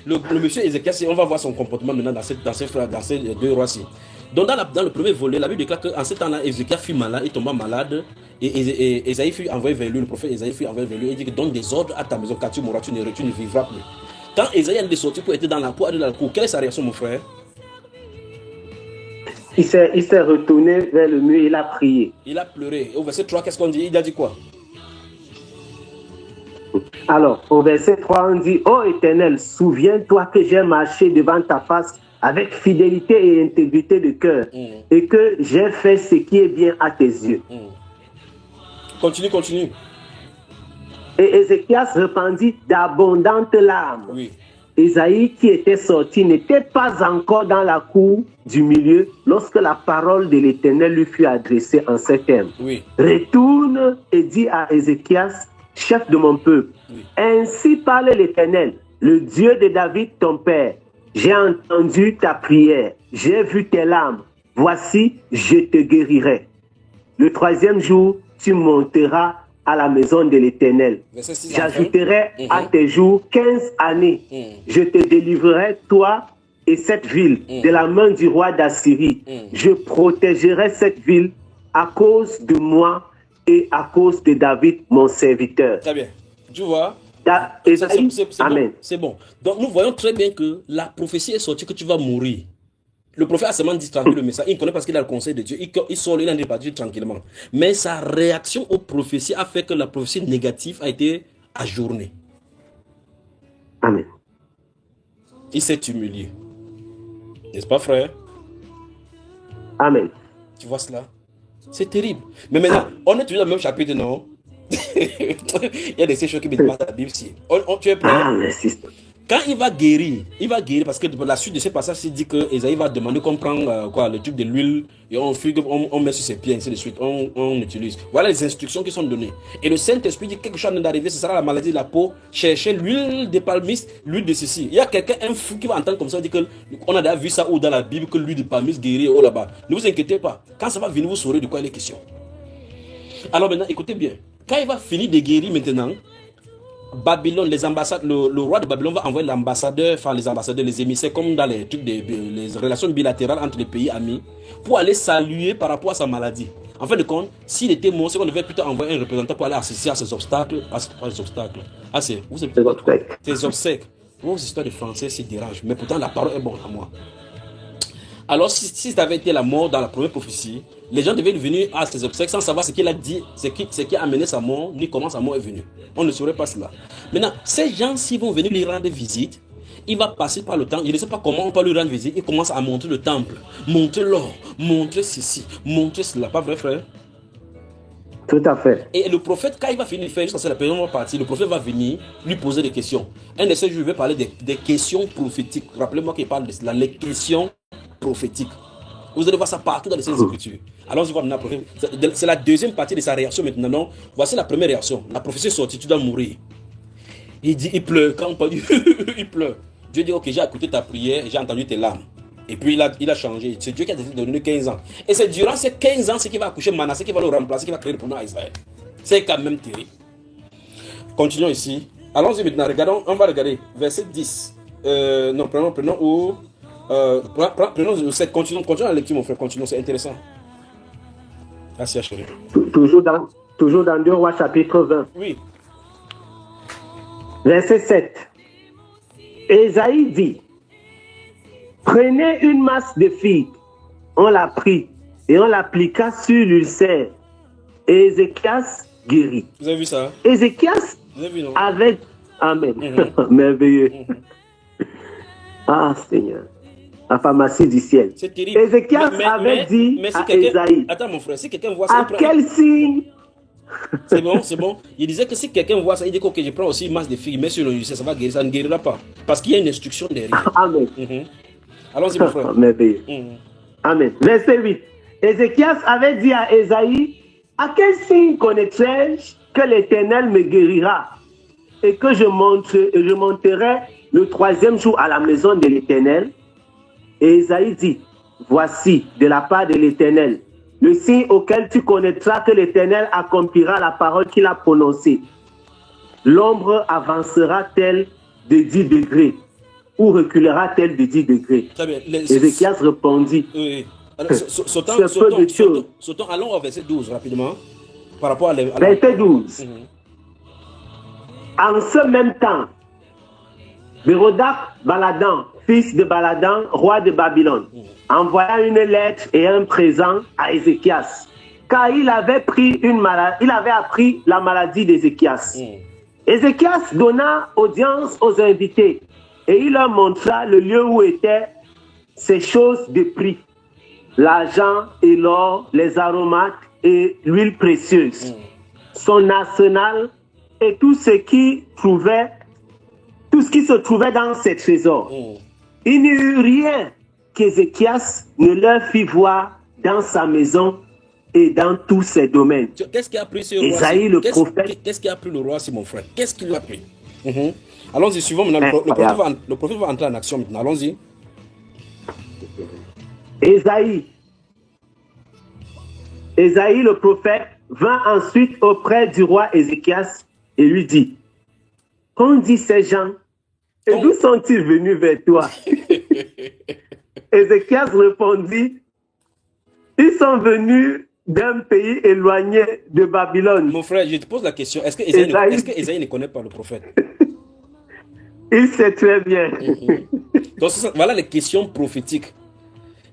le monsieur Ézéchias, on va voir son comportement maintenant dans ces 2 rois-ci. Donc dans le premier volet, la Bible déclare qu'en ce temps-là, Ézéchias fut malade, il tomba malade, et Ésaïe fut envoyé vers lui, le prophète Ésaïe fut envoyé vers lui, il dit que donne des ordres à ta maison, car tu mourras, tu ne vivras plus. Quand Ésaïe est sorti pour être dans la cour, quelle est sa réaction, mon frère? Il s'est retourné vers le mur, il a prié. Il a pleuré. Au verset 3, qu'est-ce qu'on dit? Il a dit quoi? Alors, au verset 3, on dit, ô Éternel, souviens-toi que j'ai marché devant ta face avec fidélité et intégrité de cœur, et que j'ai fait ce qui est bien à tes yeux. Continue. Et Ézéchias répandit d'abondantes larmes. Oui. Ésaïe, qui était sorti, n'était pas encore dans la cour du milieu lorsque la parole de l'Éternel lui fut adressée en ces termes. Oui. Retourne et dis à Ézéchias, chef de mon peuple, ainsi parle l'Éternel, le Dieu de David ton père. J'ai entendu ta prière, j'ai vu tes larmes. Voici, je te guérirai. Le 3e jour, tu monteras à la maison de l'Éternel. J'ajouterai à tes jours 15 années. Je te délivrerai, toi et cette ville de la main du roi d'Assyrie. Je protégerai cette ville à cause de moi et à cause de David, mon serviteur. Très bien. Tu vois, c'est bon, c'est bon. Donc nous voyons très bien que la prophétie est sortie que tu vas mourir. Le prophète a seulement dit tranquille le message. Il ne connaît pas ce qu'il a le conseil de Dieu. Il sort, il en est parti tranquillement. Mais sa réaction aux prophéties a fait que la prophétie négative a été ajournée. Amen. Il s'est humilié. N'est-ce pas, frère? Amen. Tu vois cela? C'est terrible. Mais maintenant, on est toujours dans le même chapitre, non? Il y a des choses qui me dépassent la Bible. Tu es prêt? Quand il va guérir parce que la suite de ce passage, il dit que Esaïe va demander qu'on prenne le tube de l'huile et on met sur ses pieds, ainsi de suite, on utilise. Voilà les instructions qui sont données. Et le Saint-Esprit dit que quelque chose vient d'arriver, ce sera la maladie de la peau. Cherchez l'huile de palmis, l'huile de ceci. Il y a quelqu'un, un fou qui va entendre comme ça, dit qu'on a déjà vu ça ou dans la Bible, que l'huile de palmis guérit ou là-bas. Ne vous inquiétez pas. Quand ça va venir, vous saurez de quoi il est question. Alors maintenant, écoutez bien. Quand il va finir de guérir maintenant, Babylone, les ambassades, le roi de Babylone va envoyer l'ambassadeur, enfin les ambassadeurs, les émissaires, comme dans les trucs les relations bilatérales entre les pays amis, pour aller saluer par rapport à sa maladie. En fin de compte, s'il était mort, c'est qu'on devait plutôt envoyer un représentant pour aller assister à ces obstacles, ces obsèques. Vos histoires de français se dérangent, mais pourtant la parole est bonne à moi. Alors, si ça avait été la mort dans la première prophétie, les gens devaient venir à ces obsèques sans savoir ce qu'il a dit, ce qui a amené sa mort, ni comment sa mort est venue. On ne saurait pas cela. Maintenant, ces gens, s'ils vont venir lui rendre visite, il va passer par le temps, il ne sait pas comment on peut lui rendre visite, il commence à montrer le temple, montrer l'or, montrer ceci, montrer cela. Pas vrai, frère? Tout à fait. Et le prophète, quand il va finir de faire, jusqu'à la période va partir, le prophète va venir lui poser des questions. Un de ces jours, je vais parler des questions prophétiques. Rappelez-moi qu'il parle de cela, les questions prophétiques. Vous allez voir ça partout dans les Saintes Écritures. Alors, je vois maintenant, c'est la deuxième partie de sa réaction maintenant. Non, voici la première réaction. La prophétie est sortie, tu dois mourir. Il dit, il pleure. Quand on parle, il pleure. Dieu dit, ok, j'ai écouté ta prière, j'ai entendu tes larmes. Et puis il a changé. C'est Dieu qui a décidé de donner 15 ans. Et c'est durant ces 15 ans, ce qui va accoucher Manassé, qui va le remplacer, qui va créer le problème à Israël. C'est quand même terrible. Continuons ici. Allons-y maintenant. Regardons, on va regarder verset 10. Prenons où prenons le 7. Continuons la lecture, mon frère. Continuons, c'est intéressant. Merci, chérie. Toujours dans 2 Rois, chapitre 20. Oui. Verset 7. Ésaïe dit: prenez une masse de figues. On la prit et on l'appliqua sur l'ulcère. Et Ézéchias guérit. Vous avez vu ça? Ézéchias avait... Amen. Merveilleux. Ah, Seigneur. La pharmacie du ciel. C'est terrible. Ézéchias avait dit à Ésaïe. Attends, mon frère, si quelqu'un voit ça... À quel signe? C'est bon, c'est bon. Il disait que si quelqu'un voit ça, il dit que je prends aussi une masse de figues, mais sur le lycée, ça va guérir, ça ne guérira pas. Parce qu'il y a une instruction derrière. Amen. Allons-y, mon frère. Merveilleux. Amen. Verset 8. Ézéchias avait dit à Ésaïe: à quel signe connaîtrai-je que l'Éternel me guérira et que je monterai le 3e jour à la maison de l'Éternel? Et Ésaïe dit: voici, de la part de l'Éternel, le signe auquel tu connaîtras que l'Éternel accomplira la parole qu'il a prononcée. L'ombre avancera-t-elle de 10 degrés ou reculera-t-elle de 10 degrés? Ézéchias répondit: oui. Alors, sautons, allons au verset 12 rapidement. Par rapport à verset 12. En ce même temps, Mérodach Baladan, fils de Baladan, roi de Babylone, envoya une lettre et un présent à Ézéchias, car il avait appris la maladie d'Ézéchias. Ézéchias donna audience aux invités et il leur montra le lieu où étaient ces choses de prix: l'argent et l'or, les aromates et l'huile précieuse, son arsenal et tout ce qui se trouvait dans ses trésors. Il n'y eut rien qu'Ézéchias ne leur fit voir dans sa maison et dans tous ses domaines. Qu'est-ce qui a pris ce roi? Ésaïe, le prophète. Qu'est-ce qui a pris le roi, c'est mon frère? Qu'est-ce qu'il a pris? Allons-y, suivons maintenant. Le prophète va entrer en action maintenant. Allons-y. Ésaïe, le prophète, vint ensuite auprès du roi Ézéchias et lui dit: qu'ont dit ces gens et d'où sont-ils venus vers toi? Ézéchias répondit, ils sont venus d'un pays éloigné de Babylone. Mon frère, je te pose la question, est-ce que Ésaïe ne connaît pas le prophète? Il sait très bien. Donc voilà les questions prophétiques.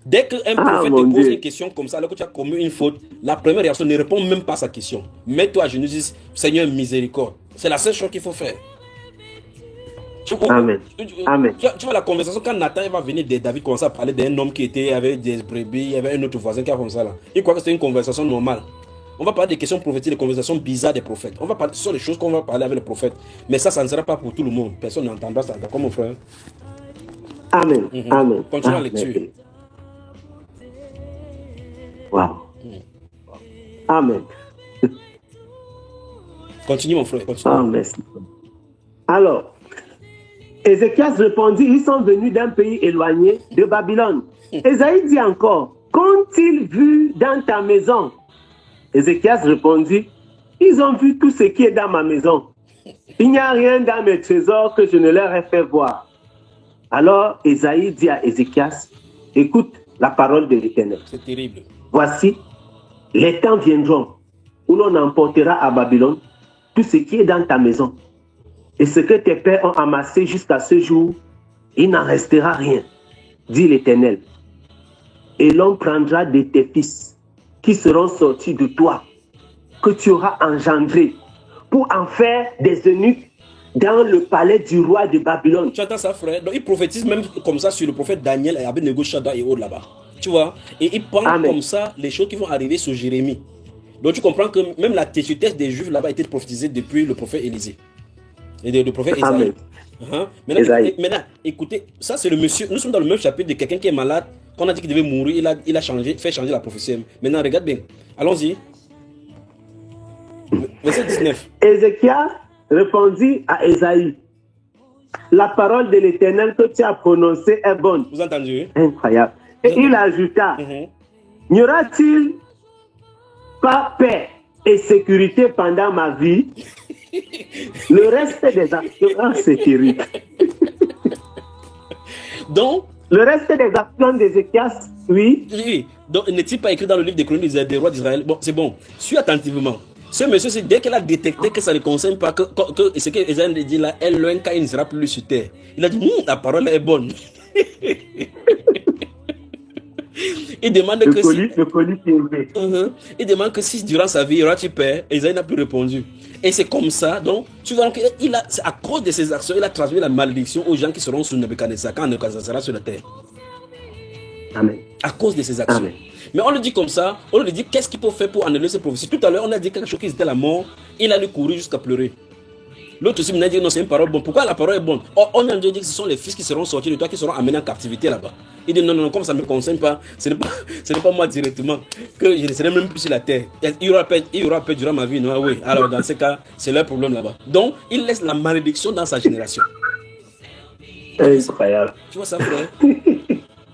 Dès qu'un prophète te pose une question comme ça, alors que tu as commis une faute, la première réaction ne répond même pas à sa question. Mets-toi à genoux et dis, Seigneur, miséricorde. C'est la seule chose qu'il faut faire. Amen. Amen. Tu vois la conversation, quand Nathan va venir de David commencer à parler d'un homme qui était avec des brebis, il y avait un autre voisin qui a comme ça là. Il croit que c'était une conversation normale. On va parler des questions prophétiques, des conversations bizarres des prophètes. On va parler sur les choses qu'on va parler avec les prophètes. Mais ça ne sera pas pour tout le monde. Personne n'entendra ça. D'accord, mon frère? Amen. Amen. Continue la lecture. Wow. Amen. Continue, mon frère. Continue. Oh, merci. Alors, Ézéchias répondit, ils sont venus d'un pays éloigné de Babylone. Ésaïe dit encore, qu'ont-ils vu dans ta maison? Ézéchias répondit, ils ont vu tout ce qui est dans ma maison. Il n'y a rien dans mes trésors que je ne leur ai fait voir. Alors Ésaïe dit à Ézéchias, écoute la parole de l'Éternel. C'est terrible. Voici, les temps viendront où l'on emportera à Babylone tout ce qui est dans ta maison. Et ce que tes pères ont amassé jusqu'à ce jour, il n'en restera rien, dit l'Éternel. Et l'on prendra de tes fils qui seront sortis de toi, que tu auras engendrés, pour en faire des eunuques dans le palais du roi de Babylone. Tu entends ça, frère? Donc il prophétise même comme ça sur le prophète Daniel et Abednego, Shadrach et autres là-bas. Tu vois? Et il prend comme ça les choses qui vont arriver sur Jérémie. Donc tu comprends que même la têtitude des Juifs là-bas a été prophétisée depuis le prophète Élysée. Et le prophète Ésaïe. Maintenant, écoutez, ça c'est le monsieur. Nous sommes dans le même chapitre de quelqu'un qui est malade, qu'on a dit qu'il devait mourir, il a changé, fait changer la prophétie. Maintenant, regarde bien. Allons-y. Verset 19. Ézéchias répondit à Ésaïe, la parole de l'Éternel que tu as prononcée est bonne. Vous entendez? Incroyable. Et il ajouta, n'y aura-t-il pas paix et sécurité pendant ma vie? Le reste des actions, c'est terrible. Donc, le reste des actions d'Ézéchias, oui. Oui. Donc, n'est-il pas écrit dans le livre des chroniques des rois d'Israël? Bon, c'est bon. Suis attentivement. Ce monsieur, dès qu'elle a détecté que ça ne concerne pas, que ce que Esaïe dit là, elle loin quand il ne sera plus sur terre. Il a dit, la parole est bonne. Il demande que il demande que si durant sa vie il aura-t-il peur. Esaïe n'a plus répondu. Et c'est comme ça. Donc, tu vois qu'il a, à cause de ses actions, il a transmis la malédiction aux gens qui seront sous Nebuchadnezzar quand Nebuchadnezzar sera sur la terre. Amen. À cause de ses actions. Amen. Mais on le dit comme ça, on lui dit qu'est-ce qu'il faut faire pour annuler ces prophéties. Tout à l'heure, on a dit quelque chose qui était la mort. Il a lui courir jusqu'à pleurer. L'autre aussi m'a dit non, c'est une parole bonne. Pourquoi la parole est bonne? On a dit que ce sont les fils qui seront sortis de toi qui seront amenés en captivité là-bas. Il dit non, comme ça ne me concerne pas, ce n'est pas moi directement, que je ne serai même plus sur la terre. Il y aura paix durant ma vie. Non, oui. Alors dans ce cas, c'est leur problème là-bas. Donc, il laisse la malédiction dans sa génération. Incroyable. Tu vois ça, frère?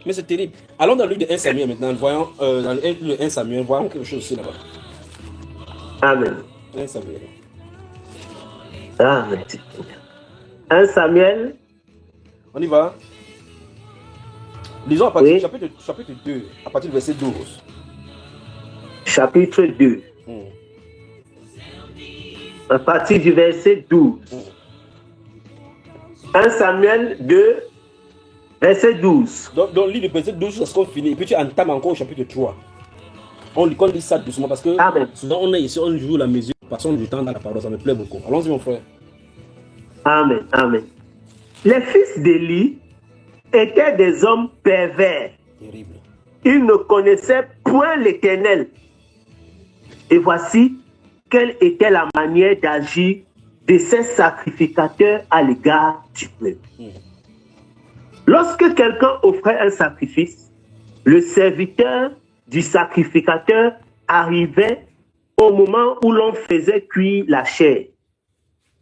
Mais c'est terrible. Allons dans le livre de 1 Samuel maintenant. Voyons, dans le 1 Samuel, voyons quelque chose aussi là-bas. Amen. 1 Samuel. Ah, merci. 1 Samuel. On y va. Lisons à partir du chapitre 2, à partir du verset 12. Chapitre 2. À partir du verset 12. 1 Samuel 2, verset 12. Donc lis le verset 12 jusqu'à ce qu'on finisse. Et puis tu entames encore au chapitre 3. On lit ça doucement parce que souvent on est ici, on joue la mesure, passons du temps dans la parole, ça me plaît beaucoup. Allons-y mon frère. Amen, amen. Les fils d'Élie étaient des hommes pervers. Terrible. Ils ne connaissaient point l'Éternel. Et voici quelle était la manière d'agir de ces sacrificateurs à l'égard du peuple. Lorsque quelqu'un offrait un sacrifice, le serviteur du sacrificateur arrivait au moment où l'on faisait cuire la chair,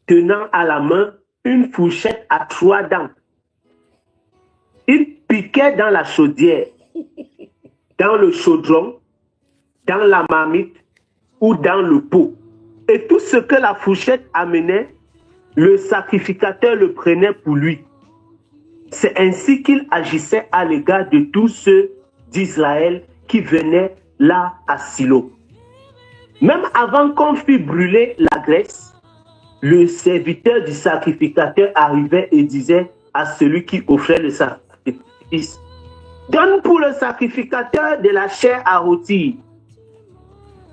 tenant à la main une fourchette à 3 dents. Il piquait dans la chaudière, dans le chaudron, dans la marmite ou dans le pot. Et tout ce que la fourchette amenait, le sacrificateur le prenait pour lui. c'est ainsi qu'il agissait à l'égard de tous ceux d'Israël qui venaient là à Silo. Même avant qu'on fût brûlé la graisse, le serviteur du sacrificateur arrivait et disait à celui qui offrait le sacrifice: donne pour le sacrificateur de la chair à rôtir.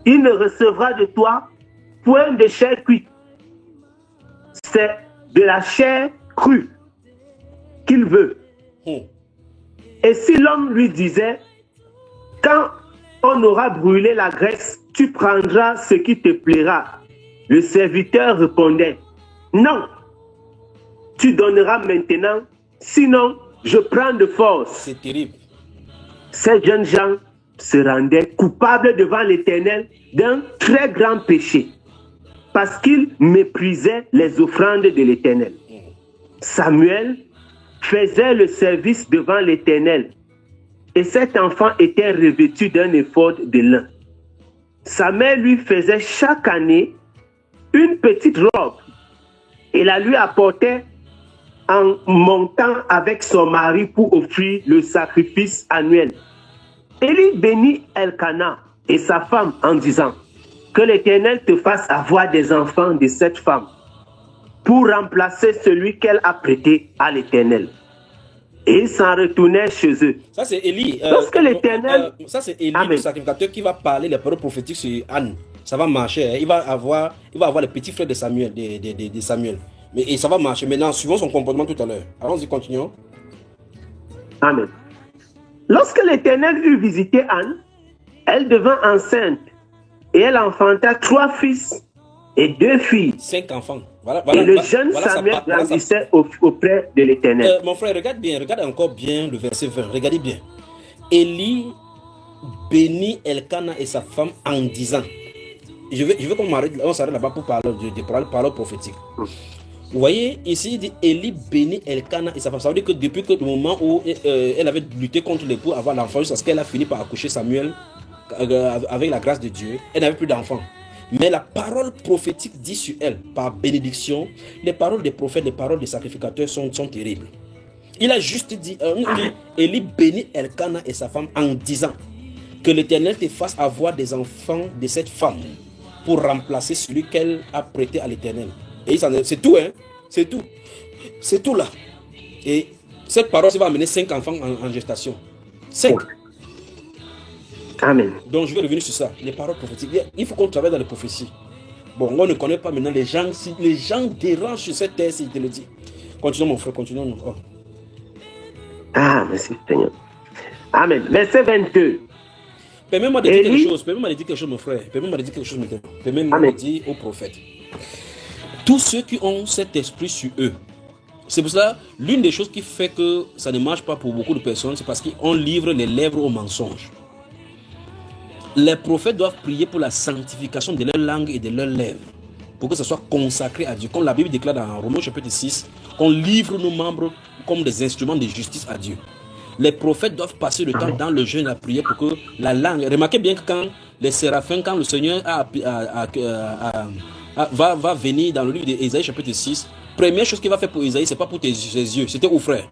Il ne recevra de toi point de chair cuite. C'est de la chair crue qu'il veut. Et si l'homme lui disait: quand on aura brûlé la graisse, tu prendras ce qui te plaira, le serviteur répondait: non, tu donneras maintenant, sinon je prends de force. C'est terrible. Ces jeunes gens se rendaient coupables devant l'Éternel d'un très grand péché, parce qu'ils méprisaient les offrandes de l'Éternel. Samuel faisait le service devant l'Éternel, et cet enfant était revêtu d'un éphod de lin. Sa mère lui faisait chaque année une petite robe et la lui apportait en montant avec son mari pour offrir le sacrifice annuel. Élie bénit Elkana et sa femme en disant: que l'Éternel te fasse avoir des enfants de cette femme pour remplacer celui qu'elle a prêté à l'Éternel. Et ils s'en retournaient chez eux. Ça, c'est Élie. Lorsque l'Éternel... ça, c'est Élie, le sacrificateur, qui va parler les paroles prophétiques sur Anne. Ça va marcher. Hein. Il va avoir les petits frères de Samuel. De Samuel. Et ça va marcher. Maintenant, suivons son comportement tout à l'heure. Allons-y, continuons. Amen. Lorsque l'Éternel eut visité Anne, elle devint enceinte. Et elle enfanta 3 fils et 2 filles. 5 enfants. Et le jeune Samuel grandissait auprès de l'Éternel. Mon frère, regarde bien, regarde encore bien le verset 20. Regardez bien. Élie bénit Elkana et sa femme en disant. Je veux qu'on s'arrête là-bas pour parler de paroles prophétiques. Vous voyez, ici, il dit Élie bénit Elkana et sa femme. Ça veut dire que depuis le moment où elle avait lutté contre les pour avoir l'enfant, jusqu'à ce qu'elle a fini par accoucher Samuel, avec la grâce de Dieu, elle n'avait plus d'enfant. Mais la parole prophétique dit sur elle, par bénédiction, les paroles des prophètes, les paroles des sacrificateurs sont terribles. Il a juste dit, Élie bénit Elkana et sa femme en disant que l'Éternel te fasse avoir des enfants de cette femme pour remplacer celui qu'elle a prêté à l'Éternel. Et c'est tout, hein? C'est tout. C'est tout là. Et cette parole va amener 5 enfants en gestation. 5. Amen. Donc je vais revenir sur ça, les paroles prophétiques. Il faut qu'on travaille dans les prophéties. Bon, on ne connaît pas maintenant les gens. Si les gens dérangent sur cette terre, s'il te le dit. Continuons mon frère, continuons. Oh. Ah, merci Seigneur. Amen. Verset 22. Permets-moi de dire quelque chose. Permets-moi de dire quelque chose, mon frère. Permets-moi de dire quelque chose maintenant. Permets-moi de dire aux prophètes. Tous ceux qui ont cet esprit sur eux. C'est pour cela, l'une des choses qui fait que ça ne marche pas pour beaucoup de personnes, c'est parce qu'on livre les lèvres au mensonge. Les prophètes doivent prier pour la sanctification de leur langue et de leurs lèvres, pour que ça soit consacré à Dieu. Comme la Bible déclare dans Romains chapitre 6, qu'on livre nos membres comme des instruments de justice à Dieu. Les prophètes doivent passer le temps dans le jeûne et la prière pour que la langue... Remarquez bien que quand les séraphins, quand le Seigneur va venir dans le livre d'Ésaïe chapitre 6, première chose qu'il va faire pour Ésaïe, ce n'est pas pour tes yeux, c'était aux frères.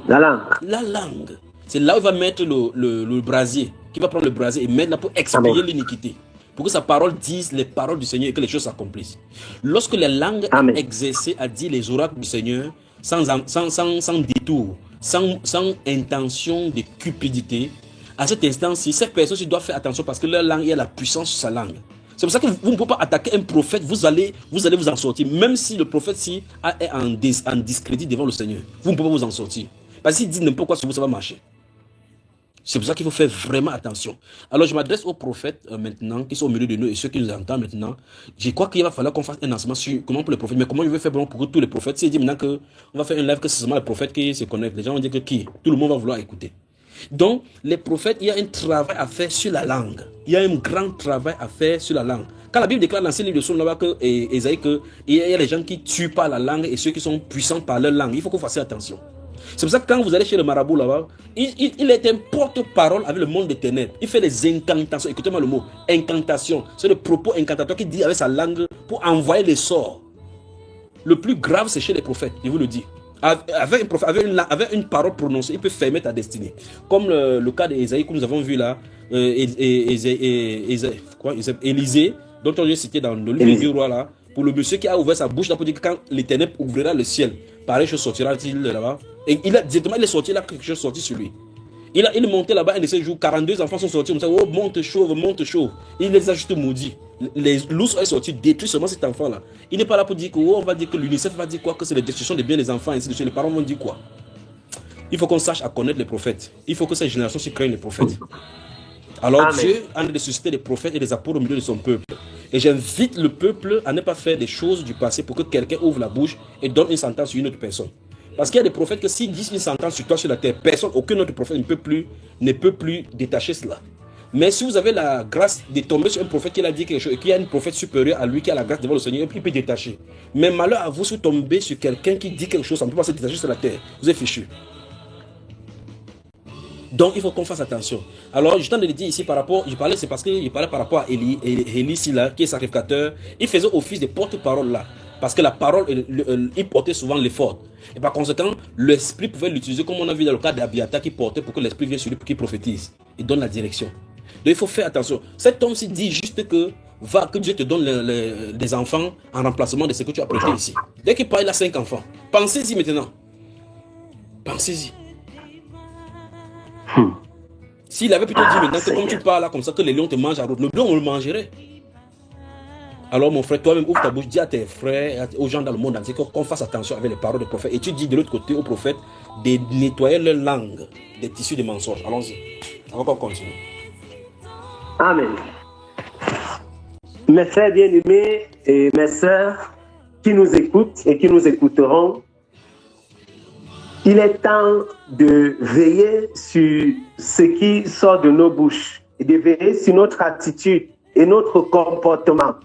La langue. La langue. C'est là où il va mettre le brasier, qui va prendre le brasier et mettre là pour expier l'iniquité. Pour que sa parole dise les paroles du Seigneur et que les choses s'accomplissent. Lorsque les langues sont exercées à dire les oracles du Seigneur, sans détour, sans intention de cupidité, à cet instant-ci, ces personnes doivent faire attention parce que leur langue, il y a la puissance sur sa langue. C'est pour ça que vous ne pouvez pas attaquer un prophète, vous allez vous en sortir. Même si le prophète est en discrédit devant le Seigneur, vous ne pouvez pas vous en sortir. Parce qu'il dit n'importe quoi sur vous, ça va marcher. C'est pour ça qu'il faut faire vraiment attention. Alors je m'adresse aux prophètes maintenant, qui sont au milieu de nous et ceux qui nous entendent maintenant. Je crois qu'il va falloir qu'on fasse un enseignement sur comment pour les prophètes. Mais comment je vais faire pour que tous les prophètes, s'il dit maintenant qu'on va faire un live que c'est seulement les prophètes qui se connectent, les gens vont dire que qui? Tout le monde va vouloir écouter. Donc les prophètes, il y a un travail à faire sur la langue. Il y a un grand travail à faire sur la langue. Quand la Bible déclare dans l'ancien livre de Psaume là-bas que Ésaïe, qu'il y a les gens qui tuent par la langue et ceux qui sont puissants par leur langue, il faut qu'on fasse attention. C'est pour ça que quand vous allez chez le marabout là-bas, il est un porte-parole avec le monde des ténèbres. Il fait des incantations. Écoutez-moi le mot, incantation. C'est le propos incantatoire qu'il dit avec sa langue pour envoyer les sorts. Le plus grave, c'est chez les prophètes, je vous le dis. Avec une parole prononcée, il peut fermer ta destinée. Comme le cas d'Ésaïe que nous avons vu là, Élisée, dont on a cité dans le livre du roi là, pour le monsieur qui a ouvert sa bouche là pour dire que quand l'Éternel ouvrira le ciel, pareil chose sortira-t-il là-bas. Et il est sorti là, quelque chose sorti sur lui. Il est monté là-bas un de ces jours, 42 enfants sont sortis, on dit, oh, monte chauve. Il les a juste maudits. Les loups sont sortis, détruits seulement cet enfant-là. Il n'est pas là pour dire que, oh, on va dire que l'UNICEF va dire quoi, que c'est la destruction des biens des enfants, ainsi de suite. Les parents vont dire quoi. Il faut qu'on sache à connaître les prophètes. Il faut que cette génération se craigne les prophètes. Alors Amen. Dieu a de susciter des prophètes et des apôtres au milieu de son peuple. Et j'invite le peuple à ne pas faire des choses du passé pour que quelqu'un ouvre la bouche et donne une sentence sur une autre personne. Parce qu'il y a des prophètes que s'ils disent une sentence sur toi sur la terre, personne, aucun autre prophète ne peut plus détacher cela. Mais si vous avez la grâce de tomber sur un prophète qui a dit quelque chose et qu'il y a une prophète supérieure à lui qui a la grâce devant le Seigneur, il peut détacher. Mais malheur à vous si vous tombez sur quelqu'un qui dit quelque chose, on ne peut pas se détacher sur la terre. Vous êtes fichu. Donc il faut qu'on fasse attention. Alors je t'en ai dit ici par rapport, c'est parce qu'il parlait par rapport à Élie là, qui est sacrificateur. Il faisait office de porte-parole là. Parce que la parole, il portait souvent l'effort. Et par conséquent, l'esprit pouvait l'utiliser comme on a vu dans le cas d'Abiathar qui portait pour que l'esprit vienne sur lui pour qu'il prophétise. Il donne la direction. Donc il faut faire attention. Cet homme-ci dit juste que que Dieu te donne des enfants en remplacement de ce que tu as prêté ici. Dès qu'il parle, il a 5 enfants. Pensez-y maintenant. Pensez-y. S'il avait plutôt dit maintenant que comme tu parles là, comme ça, que les lions te mangent à route, le lion on le mangerait. Alors mon frère, toi-même ouvre ta bouche, dis à tes frères, aux gens dans le monde entier qu'on fasse attention avec les paroles des prophètes. Et tu dis de l'autre côté aux prophètes de nettoyer leur langue des tissus de mensonges. Allons-y. On va continuer. Amen. Mes frères bien-aimés et mes sœurs qui nous écoutent et qui nous écouteront, il est temps de veiller sur ce qui sort de nos bouches et de veiller sur notre attitude et notre comportement.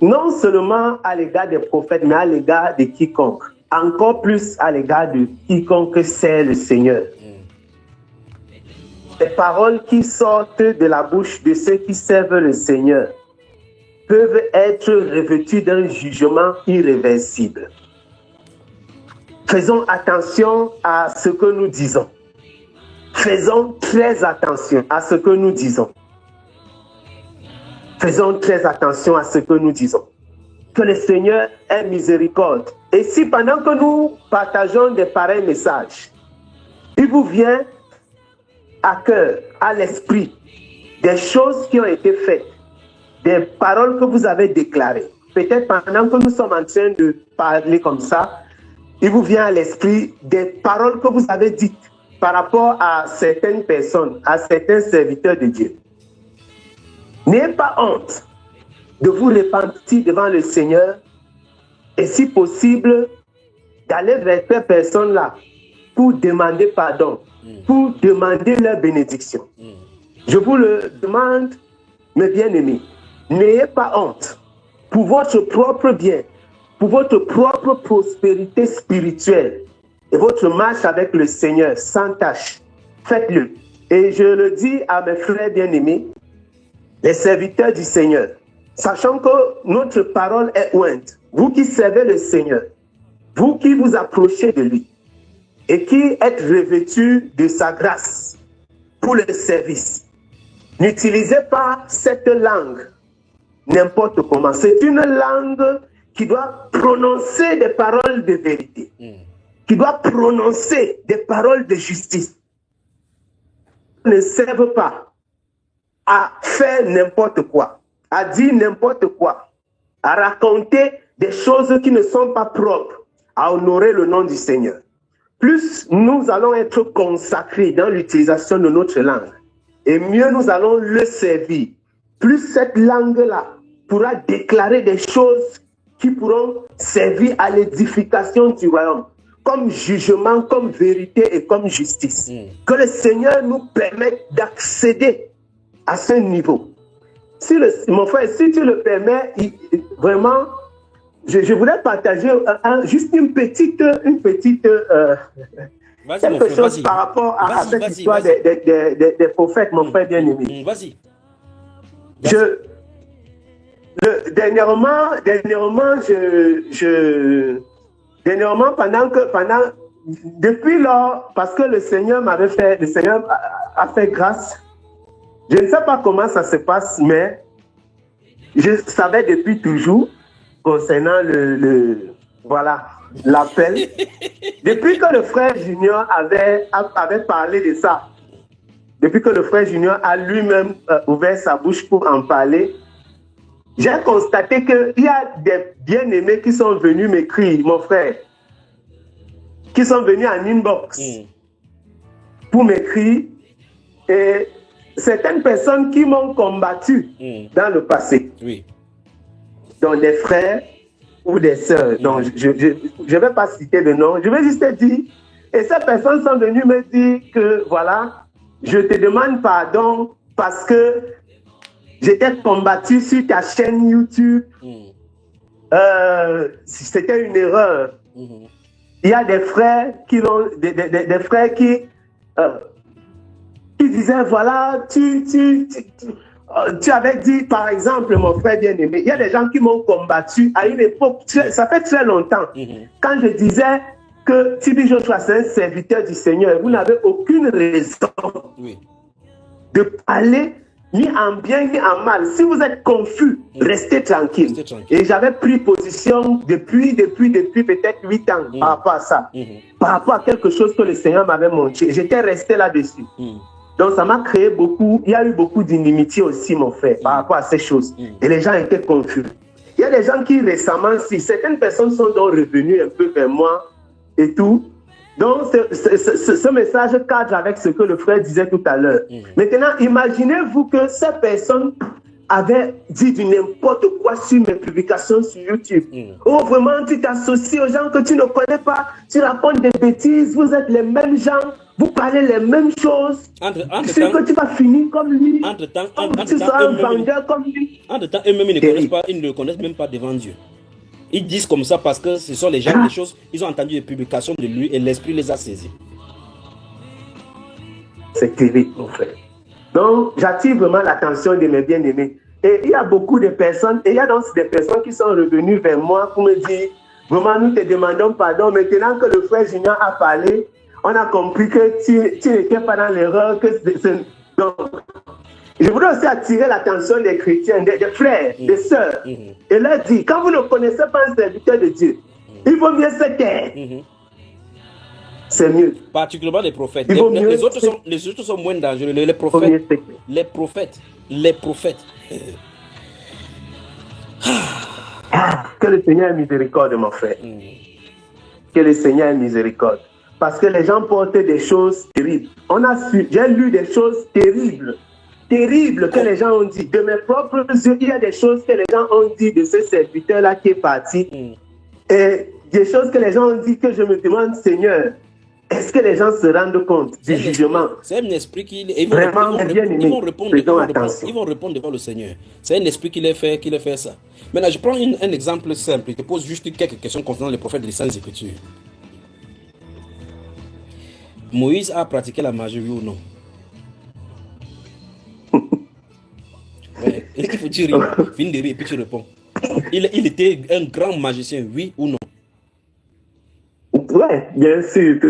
Non seulement à l'égard des prophètes, mais à l'égard de quiconque. Encore plus à l'égard de quiconque sert le Seigneur. Les paroles qui sortent de la bouche de ceux qui servent le Seigneur peuvent être revêtues d'un jugement irréversible. Faisons attention à ce que nous disons. Faisons très attention à ce que nous disons. Faisons très attention à ce que nous disons. Que le Seigneur ait miséricorde. Et si pendant que nous partageons des pareils messages, il vous vient à cœur, à l'esprit, des choses qui ont été faites, des paroles que vous avez déclarées, peut-être pendant que nous sommes en train de parler comme ça, il vous vient à l'esprit des paroles que vous avez dites par rapport à certaines personnes, à certains serviteurs de Dieu. N'ayez pas honte de vous repentir devant le Seigneur et si possible d'aller vers ces personnes-là pour demander pardon, pour demander leur bénédiction. Je vous le demande, mes bien-aimés, n'ayez pas honte pour votre propre bien, pour votre propre prospérité spirituelle et votre marche avec le Seigneur sans tâche. Faites-le. Et je le dis à mes frères bien-aimés, les serviteurs du Seigneur, sachant que notre parole est ointe, vous qui servez le Seigneur, vous qui vous approchez de lui et qui êtes revêtus de sa grâce pour le service, n'utilisez pas cette langue n'importe comment. C'est une langue qui doit prononcer des paroles de vérité, qui doit prononcer des paroles de justice. Ne servent pas à faire n'importe quoi, à dire n'importe quoi, à raconter des choses qui ne sont pas propres, à honorer le nom du Seigneur. Plus nous allons être consacrés dans l'utilisation de notre langue, et mieux nous allons le servir, plus cette langue-là pourra déclarer des choses qui pourront servir à l'édification du royaume, comme jugement, comme vérité et comme justice. Que le Seigneur nous permette d'accéder à ce niveau. Mon frère, si tu le permets, vraiment, je voudrais partager juste une petite quelque chose par rapport à cette histoire des prophètes, mon frère bien-aimé. Vas-y. Dernièrement, Dernièrement, depuis lors, parce que le Seigneur a fait grâce. Je ne sais pas comment ça se passe, mais je savais depuis toujours concernant l'appel. Depuis que le frère Junior avait parlé de ça, depuis que le frère Junior a lui-même ouvert sa bouche pour en parler, j'ai constaté qu'il y a des bien-aimés qui sont venus m'écrire, mon frère, qui sont venus en inbox pour m'écrire, et certaines personnes qui m'ont combattu dans le passé, donc des frères ou des sœurs, donc je ne vais pas citer de nom, je vais juste dire, et ces personnes sont venues me dire que voilà, je te demande pardon parce que j'étais combattu sur ta chaîne YouTube. C'était une erreur. Il y a des frères qui disaient voilà, tu avais dit, par exemple, mon frère bien-aimé, il y a des gens qui m'ont combattu à une époque, ça fait très longtemps, quand je disais que TB Joshua, c'est un serviteur du Seigneur, vous n'avez aucune raison de parler ni en bien ni en mal. Si vous êtes confus, restez tranquille. Et j'avais pris position depuis peut-être 8 ans par rapport à ça, par rapport à quelque chose que le Seigneur m'avait montré. J'étais resté là-dessus. Donc ça m'a créé beaucoup, il y a eu beaucoup d'inimitié aussi, mon frère, par rapport à ces choses. Et les gens étaient confus. Il y a des gens qui récemment, si certaines personnes sont donc revenues un peu vers moi et tout. Donc ce message cadre avec ce que le frère disait tout à l'heure. Maintenant, imaginez-vous que ces personnes avaient dit du n'importe quoi sur mes publications sur YouTube. Oh, vraiment, tu t'associes aux gens que tu ne connais pas, tu racontes des bêtises, vous êtes les mêmes gens, vous parlez les mêmes choses. C'est que tu vas finir comme lui. Tu seras un vendeur comme lui. Entre-temps, eux-mêmes, ils ne le connaissent même pas devant Dieu. Ils disent comme ça parce que ce sont les gens, des choses, ils ont entendu des publications de lui et l'esprit les a saisis. C'est terrible, mon frère. Donc, j'attire vraiment l'attention de mes bien-aimés. Et il y a beaucoup de personnes, et il y a donc des personnes qui sont revenues vers moi pour me dire, vraiment, nous te demandons pardon. Maintenant que le frère Junior a parlé, on a compris que tu n'étais pas dans l'erreur. Donc, je voudrais aussi attirer l'attention des chrétiens, des frères, des sœurs, et leur dire, quand vous ne connaissez pas un serviteur de Dieu, il vaut mieux se taire. C'est mieux. Particulièrement les prophètes. Les autres sont moins dangereux. Les prophètes. Les prophètes. Que le Seigneur ait miséricorde, mon frère. Que le Seigneur ait miséricorde. Parce que les gens portent des choses terribles. J'ai lu des choses terribles que les gens ont dit. De mes propres yeux, il y a des choses que les gens ont dit de ce serviteur-là qui est parti. Et des choses que les gens ont dit que je me demande, Seigneur, est-ce que les gens se rendent compte du jugement? C'est un esprit qui... Ils vont répondre devant le Seigneur. C'est un esprit qui les fait ça. Maintenant, je prends un exemple simple. Je te pose juste quelques questions concernant les prophètes des Saintes Écritures. Moïse a pratiqué la magie, oui ou non? Ouais. Il faut que tu ris. Finis de rire et puis tu réponds. Il était un grand magicien, oui ou non? Ouais, bien sûr.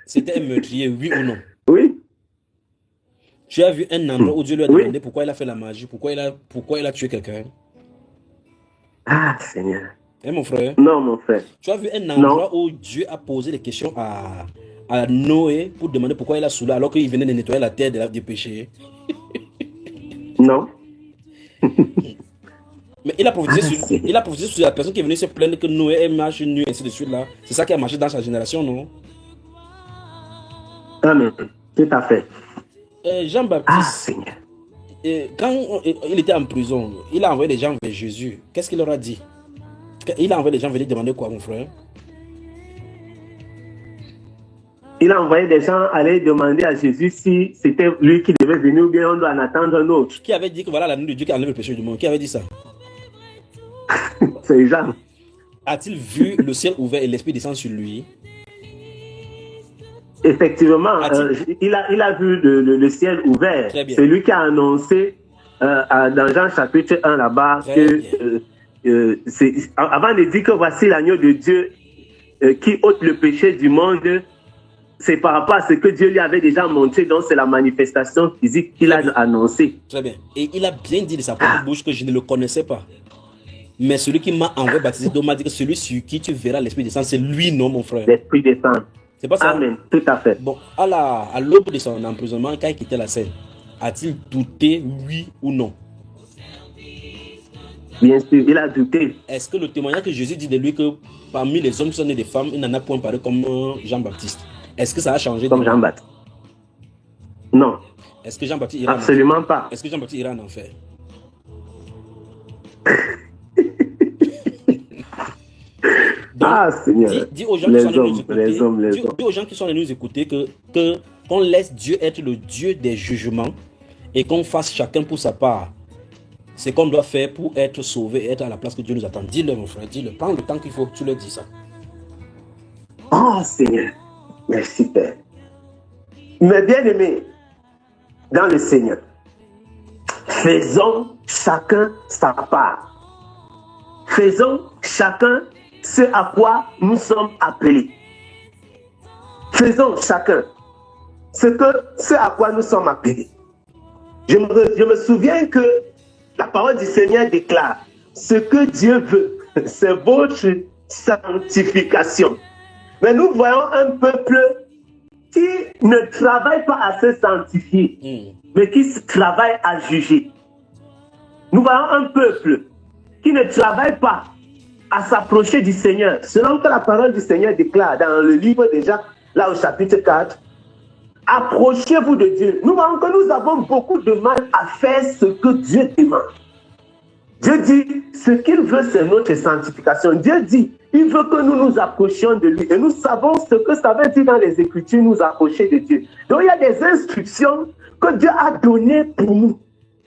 C'était un meurtrier, oui ou non? Oui. Tu as vu un endroit où Dieu lui a demandé pourquoi il a fait la magie, pourquoi il a tué quelqu'un? Ah, Seigneur. Hein, mon frère? Non, mon frère. Tu as vu un endroit où Dieu a posé des questions à Noé pour demander pourquoi il a saoulé alors qu'il venait de nettoyer la terre du péché? Non. Mais il a prophétisé sur la personne qui est venue se plaindre que Noé marche nu, ainsi de suite là. C'est ça qui a marché dans sa génération, non? Amen. Tout à fait. Jean-Baptiste, quand il était en prison, il a envoyé des gens vers Jésus. Qu'est-ce qu'il leur a dit? Il a envoyé des gens venir demander quoi, mon frère? Il a envoyé des gens aller demander à Jésus si c'était lui qui devait venir ou bien on doit en attendre un autre. Qui avait dit que voilà la nuit de Dieu qui enlève le péché du monde? Qui avait dit ça? C'est Jean. A-t-il vu le ciel ouvert et l'esprit descendre sur lui? Effectivement, il a vu le ciel ouvert. C'est lui qui a annoncé dans Jean chapitre 1 là-bas que avant de dire que voici l'agneau de Dieu qui ôte le péché du monde, c'est par rapport à ce que Dieu lui avait déjà montré, donc c'est la manifestation physique qu'il a annoncée. Très bien. Et il a bien dit de sa propre bouche que je ne le connaissais pas. Mais celui qui m'a envoyé baptiser d'eau m'a dit que celui sur qui tu verras l'Esprit descendre, c'est lui, non, mon frère. L'Esprit descend. C'est pas ça? Amen, tout à fait. Bon, à l'aube de son emprisonnement, quand il quittait la scène, a-t-il douté, oui ou non? Bien sûr, il a douté. Est-ce que le témoignage que Jésus dit de lui que parmi les hommes qui sont nés des femmes, il n'en a point parlé comme Jean-Baptiste? Est-ce que ça a changé? Comme Jean-Baptiste? Non. Est-ce que Jean-Baptiste ira absolument pas? Est-ce que Jean-Baptiste ira en enfer? Donc, Seigneur. Dis aux gens qui sont venus nous écouter, dis aux gens qui sont venus nous écouter qu'on laisse Dieu être le Dieu des jugements et qu'on fasse chacun pour sa part ce qu'on doit faire pour être sauvé et être à la place que Dieu nous attend. Dis-le, mon frère, dis-le. Prends le temps qu'il faut que tu leur dis ça. Oh Seigneur, merci Père. Mes bien-aimés, dans le Seigneur, faisons chacun sa part. Faisons chacun ce à quoi nous sommes appelés. Faisons chacun ce à quoi nous sommes appelés. Je me souviens que la parole du Seigneur déclare, ce que Dieu veut, c'est votre sanctification. Mais nous voyons un peuple qui ne travaille pas à se sanctifier, mais qui travaille à juger. Nous voyons un peuple qui ne travaille pas à s'approcher du Seigneur. Selon que la parole du Seigneur déclare dans le livre déjà, là au chapitre 4, approchez-vous de Dieu. Nous voyons que nous avons beaucoup de mal à faire ce que Dieu demande. Dieu dit, ce qu'il veut, c'est notre sanctification. Dieu dit, il veut que nous nous approchions de lui. Et nous savons ce que ça veut dire dans les Écritures, nous approcher de Dieu. Donc il y a des instructions que Dieu a données pour nous.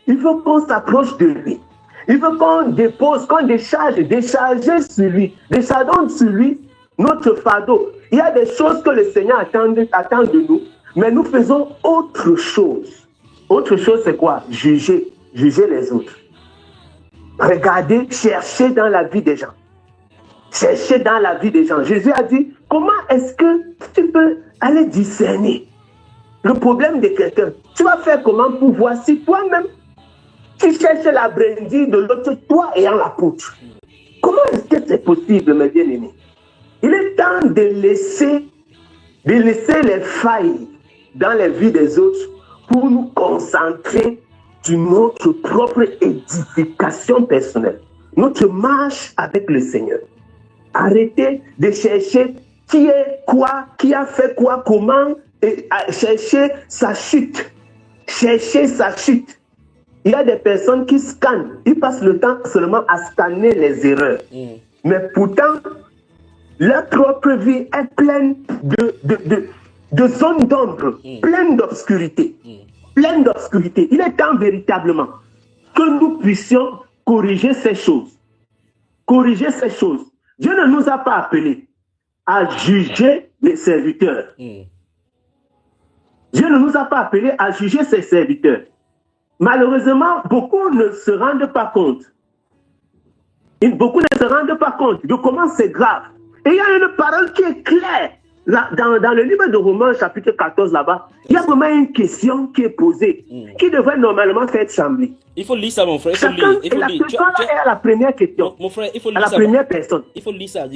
Il veut qu'on s'approche de lui. Il veut qu'on dépose, qu'on décharger sur lui. Déchargeons sur lui notre fardeau. Il y a des choses que le Seigneur attend de nous, mais nous faisons autre chose. Autre chose, c'est quoi? Juger les autres. Regardez, chercher dans la vie des gens. Chercher dans la vie des gens. Jésus a dit, comment est-ce que tu peux aller discerner le problème de quelqu'un? Tu vas faire comment pour voir si toi-même, tu cherches la brindille de l'autre, toi ayant la poutre? Comment est-ce que c'est possible, mes bien-aimés? Il est temps de laisser les failles dans les vies des autres pour nous concentrer sur notre propre édification personnelle, notre marche avec le Seigneur. Arrêtez de chercher qui est quoi, qui a fait quoi, comment, et chercher sa chute. Chercher sa chute. Il y a des personnes qui scannent, ils passent le temps seulement à scanner les erreurs. Mais pourtant, leur propre vie est pleine de zones d'ombre, pleine d'obscurité. Pleine d'obscurité. Il est temps véritablement que nous puissions corriger ces choses. Corriger ces choses. Dieu ne nous a pas appelés à juger les serviteurs. Dieu ne nous a pas appelés à juger ses serviteurs. Malheureusement, beaucoup ne se rendent pas compte. Beaucoup ne se rendent pas compte de comment c'est grave. Et il y a une parole qui est claire. Là, dans le livre de Romains, chapitre 14, là-bas, il y a vraiment une question qui est posée, qui devrait normalement faire trembler. Il faut lire ça, mon frère. Et la question est à la première question. Mon frère, il faut lire à la première personne. Il faut lire ça.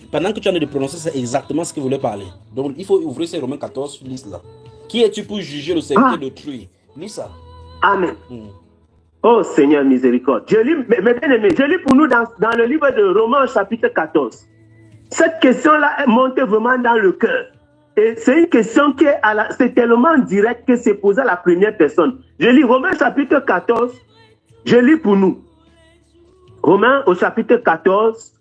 Pendant que tu en as de prononcer, c'est exactement ce qu'il voulait parler. Donc, il faut ouvrir ces Romains 14, lis là. Qui es-tu pour juger le serviteur d'autrui? Lis ça. Amen. Oh Seigneur miséricorde. Je lis, mes bien-aimés, je lis pour nous dans le livre de Romains, chapitre 14. Cette question-là est montée vraiment dans le cœur. Et c'est une question qui est c'est tellement direct que c'est posé à la première personne. Je lis Romains chapitre 14. Je lis pour nous. Romains au chapitre 14,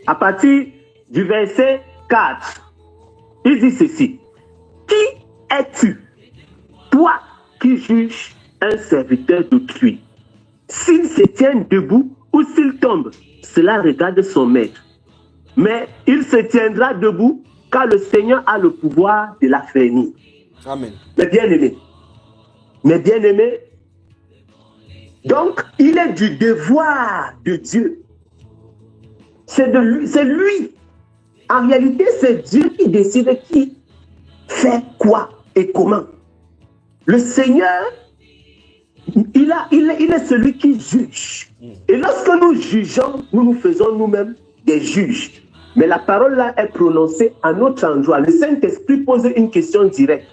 à partir du verset 4. Il dit ceci. Qui es-tu, toi qui juges un serviteur d'autrui? S'il se tient debout ou s'il tombe, cela regarde son maître. Mais il se tiendra debout car le Seigneur a le pouvoir de l'affermir. Amen. Mes bien-aimés, donc il est du devoir de Dieu. C'est lui En réalité, c'est Dieu qui décide qui fait quoi et comment. Le Seigneur, il est celui qui juge. Et lorsque nous jugeons, nous nous faisons nous-mêmes des juges. Mais la parole là est prononcée à notre endroit. Le Saint-Esprit pose une question directe.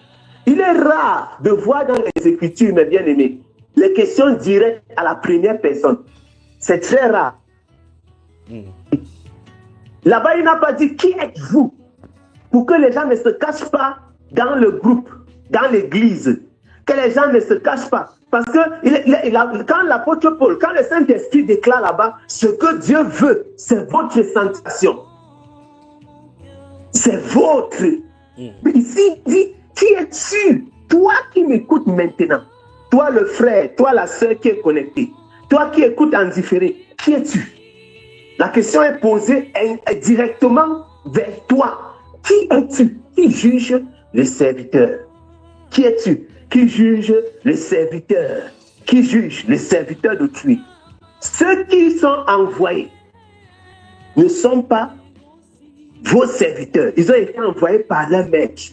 Il est rare de voir dans les Écritures, mes bien-aimés, les questions directes à la première personne. C'est très rare. Là-bas, il n'a pas dit qui êtes-vous, pour que les gens ne se cachent pas dans le groupe, dans l'église, que les gens ne se cachent pas. Parce que quand l'apôtre Paul, quand le Saint-Esprit déclare là-bas, ce que Dieu veut, c'est votre sensation. C'est votre. Mais ici, il dit, qui es-tu? Toi qui m'écoutes maintenant, toi le frère, toi la sœur qui est connectée, toi qui écoutes en différé, qui es-tu? La question est posée directement vers toi. Qui es-tu? Qui juge le serviteur? Qui es-tu? Qui juge le serviteur? Qui juge le serviteur d'autrui? Ceux qui sont envoyés ne sont pas vos serviteurs. Ils ont été envoyés par leur maître.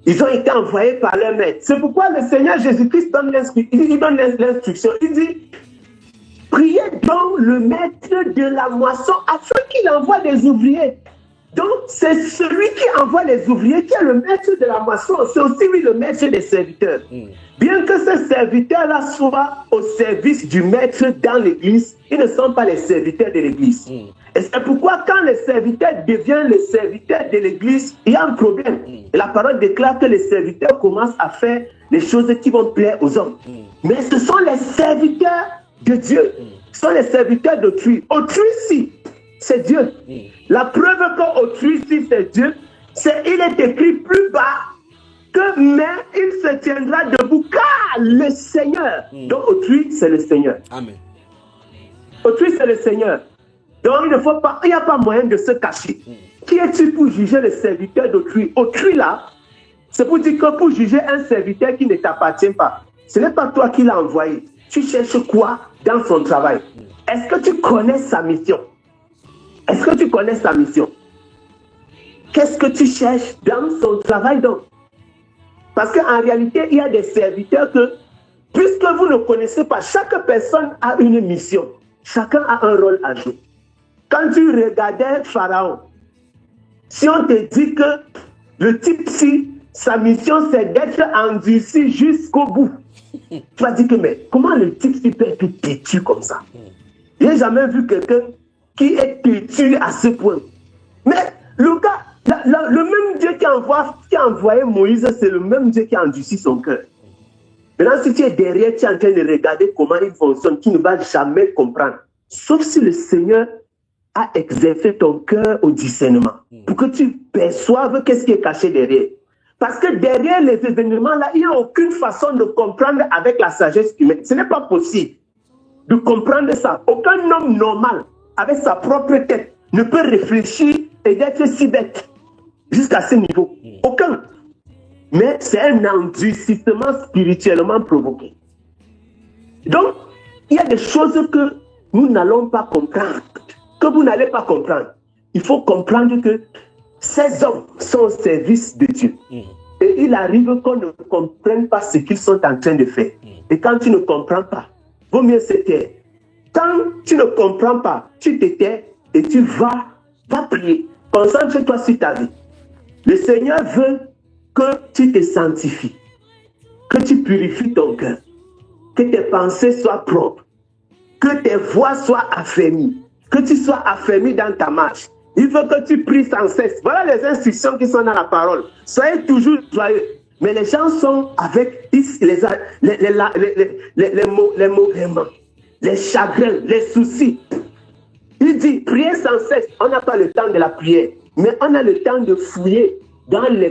Ils ont été envoyés par leur maître. C'est pourquoi le Seigneur Jésus-Christ donne l'instruction. Il dit, priez donc le maître de la moisson afin qu'il envoie des ouvriers. Donc, c'est celui qui envoie les ouvriers qui est le maître de la moisson. C'est aussi lui le maître des serviteurs. Bien que ces serviteurs-là soient au service du maître dans l'église, ils ne sont pas les serviteurs de l'église. Et c'est pourquoi quand les serviteurs deviennent les serviteurs de l'église, il y a un problème. Et la parole déclare que les serviteurs commencent à faire les choses qui vont plaire aux hommes. Mais ce sont les serviteurs de Dieu. Ce sont les serviteurs d'autrui. Autrui, si, c'est Dieu. La preuve qu'autrui, si, c'est Dieu, c'est il est écrit plus bas que mais il se tiendra debout car le Seigneur. Donc autrui, c'est le Seigneur. Amen. Autrui, c'est le Seigneur. Donc il ne faut pas, il n'y a pas moyen de se cacher. Qui es-tu pour juger le serviteur d'autrui? Autrui là, c'est pour dire que pour juger un serviteur qui ne t'appartient pas, ce n'est pas toi qui l'as envoyé. Tu cherches quoi dans son travail? Est-ce que tu connais sa mission? Est-ce que tu connais sa mission? Qu'est-ce que tu cherches dans son travail donc? Parce qu'en réalité, il y a des serviteurs que, puisque vous ne connaissez pas, chaque personne a une mission. Chacun a un rôle à jouer. Quand tu regardais Pharaon, si on te dit que le type-ci, sa mission c'est d'être endurci jusqu'au bout, tu vas dire que mais comment le type-ci peut être têtu comme ça? Je n'ai jamais vu quelqu'un qui est têtu à ce point. Mais le gars, le même Dieu qui a envoyé Moïse, c'est le même Dieu qui a endurci son cœur. Maintenant, si tu es derrière, tu es en train de regarder comment il fonctionne, tu ne vas jamais comprendre. Sauf si le Seigneur a exercé ton cœur au discernement, pour que tu perçoives qu'est-ce qui est caché derrière. Parce que derrière les événements-là, il n'y a aucune façon de comprendre avec la sagesse humaine. Ce n'est pas possible de comprendre ça. Aucun homme normal, avec sa propre tête, ne peut réfléchir et d'être si bête jusqu'à ce niveau. Aucun. Mais c'est un endurcissement spirituellement provoqué. Donc, il y a des choses que nous n'allons pas comprendre, que vous n'allez pas comprendre. Il faut comprendre que ces hommes sont au service de Dieu. Et il arrive qu'on ne comprenne pas ce qu'ils sont en train de faire. Et quand tu ne comprends pas, vaut mieux se taire. Quand tu ne comprends pas, tu te tais et tu vas prier. Concentre-toi sur ta vie. Le Seigneur veut que tu te sanctifies, que tu purifies ton cœur, que tes pensées soient propres, que tes voix soient affermies, que tu sois affermi dans ta marche. Il faut que tu pries sans cesse. Voilà les instructions qui sont dans la parole. Soyez toujours joyeux. Mais les gens sont avec les mauvaisements, les chagrins, les soucis. Il dit, priez sans cesse. On n'a pas le temps de la prière, mais on a le temps de fouiller dans les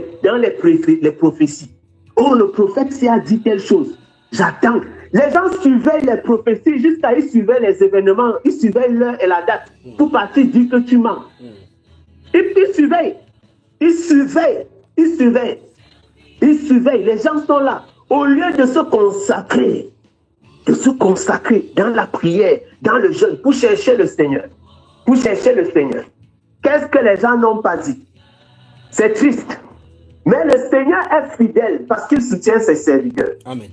prophéties. Oh, le prophète s'y a dit telle chose. J'attends. Les gens suivaient les prophéties jusqu'à ils suivaient les événements, ils suivaient l'heure et la date pour partir dire que tu mens. Ils suivaient. Les gens sont là. Au lieu de se consacrer dans la prière, dans le jeûne, pour chercher le Seigneur. qu'est-ce que les gens n'ont pas dit? C'est triste. Mais le Seigneur est fidèle parce qu'il soutient ses serviteurs. Amen.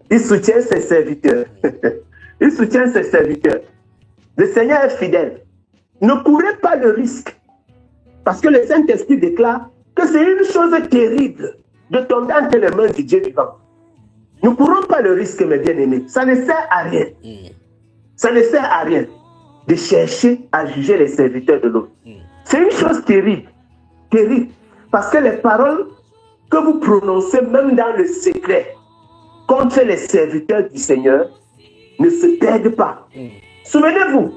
Il soutient ses serviteurs. Il soutient ses serviteurs. Le Seigneur est fidèle. Ne courez pas le risque. Parce que le Saint-Esprit déclare que c'est une chose terrible de tomber entre les mains du Dieu vivant. Ne courons pas le risque, mes bien-aimés. Ça ne sert à rien. Ça ne sert à rien de chercher à juger les serviteurs de l'autre. C'est une chose terrible. Terrible. Parce que les paroles que vous prononcez, même dans le secret, contre les serviteurs du Seigneur, ne se perdent pas. Souvenez-vous,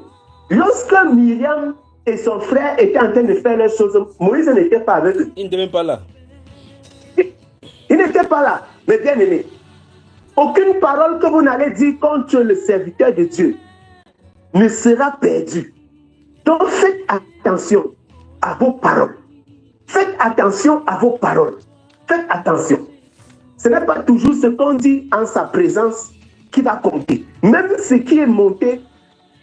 lorsque Myriam et son frère étaient en train de faire les choses, Moïse n'était pas avec eux. Il n'était même pas là. Il n'était pas là. Mais bien aimé, aucune parole que vous n'allez dire contre le serviteur de Dieu ne sera perdue. Donc faites attention à vos paroles. Faites attention à vos paroles. Faites attention. Ce n'est pas toujours ce qu'on dit en sa présence qui va compter. Même ce qui est monté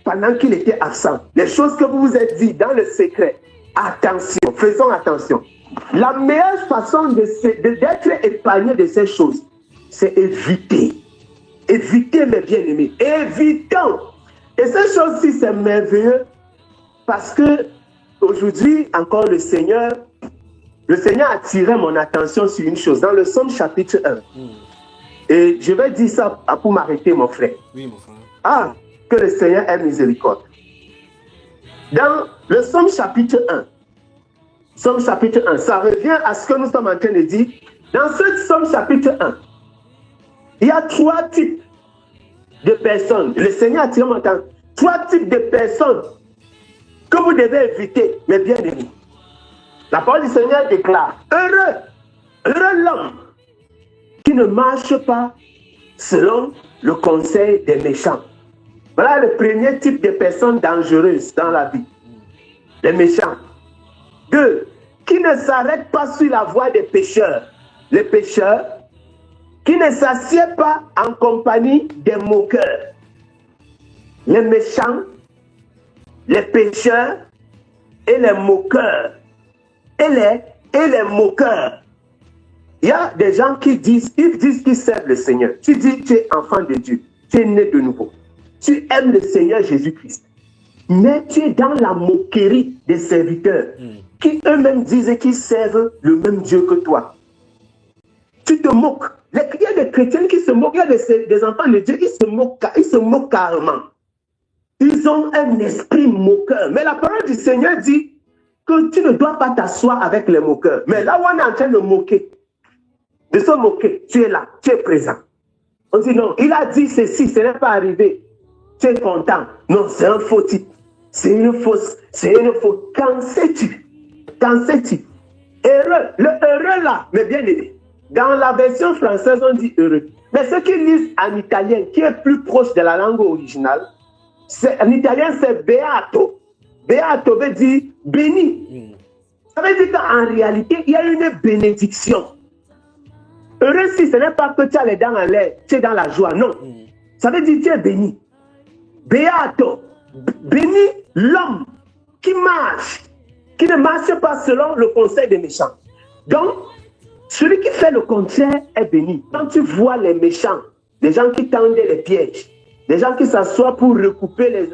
pendant qu'il était absent. Les choses que vous vous êtes dit dans le secret. Attention, faisons attention. La meilleure façon d'être épargné de ces choses, c'est éviter. Éviter, mes bien-aimés. Évitons. Et ces choses-ci, c'est merveilleux parce que aujourd'hui, encore le Seigneur a attiré mon attention sur une chose. Dans le Somme chapitre 1. Et je vais dire ça pour m'arrêter, mon frère. Oui, mon frère. Ah, que le Seigneur ait miséricorde. Dans le Somme chapitre 1, Somme chapitre 1, ça revient à ce que nous sommes en train de dire. Dans ce Somme chapitre 1, il y a 3 types de personnes. Le Seigneur a tiré mon attention. 3 types de personnes que vous devez éviter, mes bien-aimés. La parole du Seigneur déclare, heureux l'homme qui ne marche pas selon le conseil des méchants. Voilà le premier type de personnes dangereuses dans la vie. Les méchants. 2, qui ne s'arrêtent pas sur la voie des pécheurs. Les pécheurs, qui ne s'assiedent pas en compagnie des moqueurs. Les méchants, les pécheurs et les moqueurs. Et les moqueurs. Il y a des gens qui disent qu'ils servent le Seigneur. Tu dis tu es enfant de Dieu, tu es né de nouveau. Tu aimes le Seigneur Jésus-Christ. Mais tu es dans la moquerie des serviteurs qui eux-mêmes disent qu'ils servent le même Dieu que toi. Tu te moques. Il y a des chrétiens qui se moquent, il y a des enfants de Dieu, ils se moquent carrément. Ils ont un esprit moqueur. Mais la parole du Seigneur dit que tu ne dois pas t'asseoir avec les moqueurs. Mais là où on est en train de moquer, de se moquer, tu es là, tu es présent. On dit non, il a dit ceci, ce n'est pas arrivé. Tu es content. Non, c'est un faux type. C'est une fausse. Qu'en sais-tu? Qu'en sais-tu? Heureux. Le heureux là, mais bien aimé. Dans la version française, on dit heureux. Mais ceux qui lisent en italien, qui est plus proche de la langue originale, en italien, c'est beato. Beato veut dire béni. Ça veut dire qu'en réalité, il y a une bénédiction. Heureux si ce n'est pas que tu as les dents en l'air, tu es dans la joie. Non. Ça veut dire que tu es béni. Beato. Béni l'homme qui ne marche pas selon le conseil des méchants. Donc, celui qui fait le contraire est béni. Quand tu vois les méchants, les gens qui tendent les pièges, les gens qui s'assoient pour recouper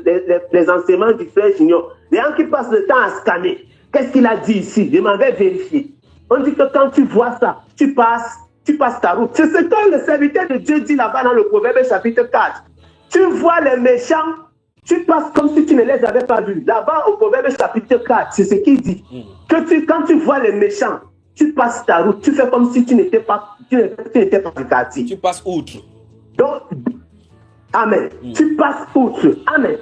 les enseignements du frère Junior, les gens qui passent le temps à scanner, qu'est-ce qu'il a dit ici? Je m'en vais vérifier. On dit que quand tu vois ça, tu passes ta route. C'est ce que le serviteur de Dieu dit là-bas dans le Proverbe chapitre 4. Tu vois les méchants, tu passes comme si tu ne les avais pas vus. Là-bas au Proverbe chapitre 4, c'est ce qu'il dit. Quand tu vois les méchants, tu passes ta route, tu fais comme si tu n'étais pas du quartier. Tu passes outre. Donc, amen. Tu passes outre. Amen.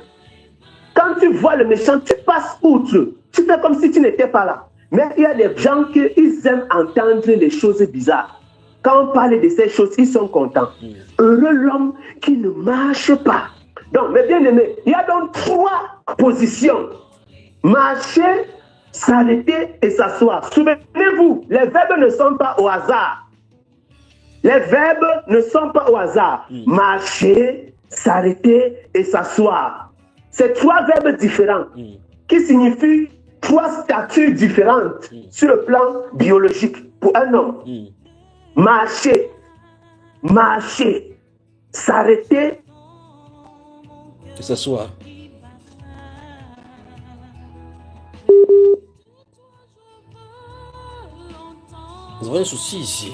Quand tu vois le méchant, tu passes outre. Tu fais comme si tu n'étais pas là. Mais il y a des gens qui aiment entendre les choses bizarres. Quand on parle de ces choses, ils sont contents. Heureux l'homme qui ne marche pas. Donc, mes bien-aimés, il y a donc 3 positions. Marcher, s'arrêter et s'asseoir. Souvenez-vous, les verbes ne sont pas au hasard. Les verbes ne sont pas au hasard. Marcher, s'arrêter et s'asseoir. C'est 3 verbes différents qui signifient trois statuts différentes sur le plan biologique pour un homme. Marcher, s'arrêter, et s'asseoir. Nous avons un souci ici.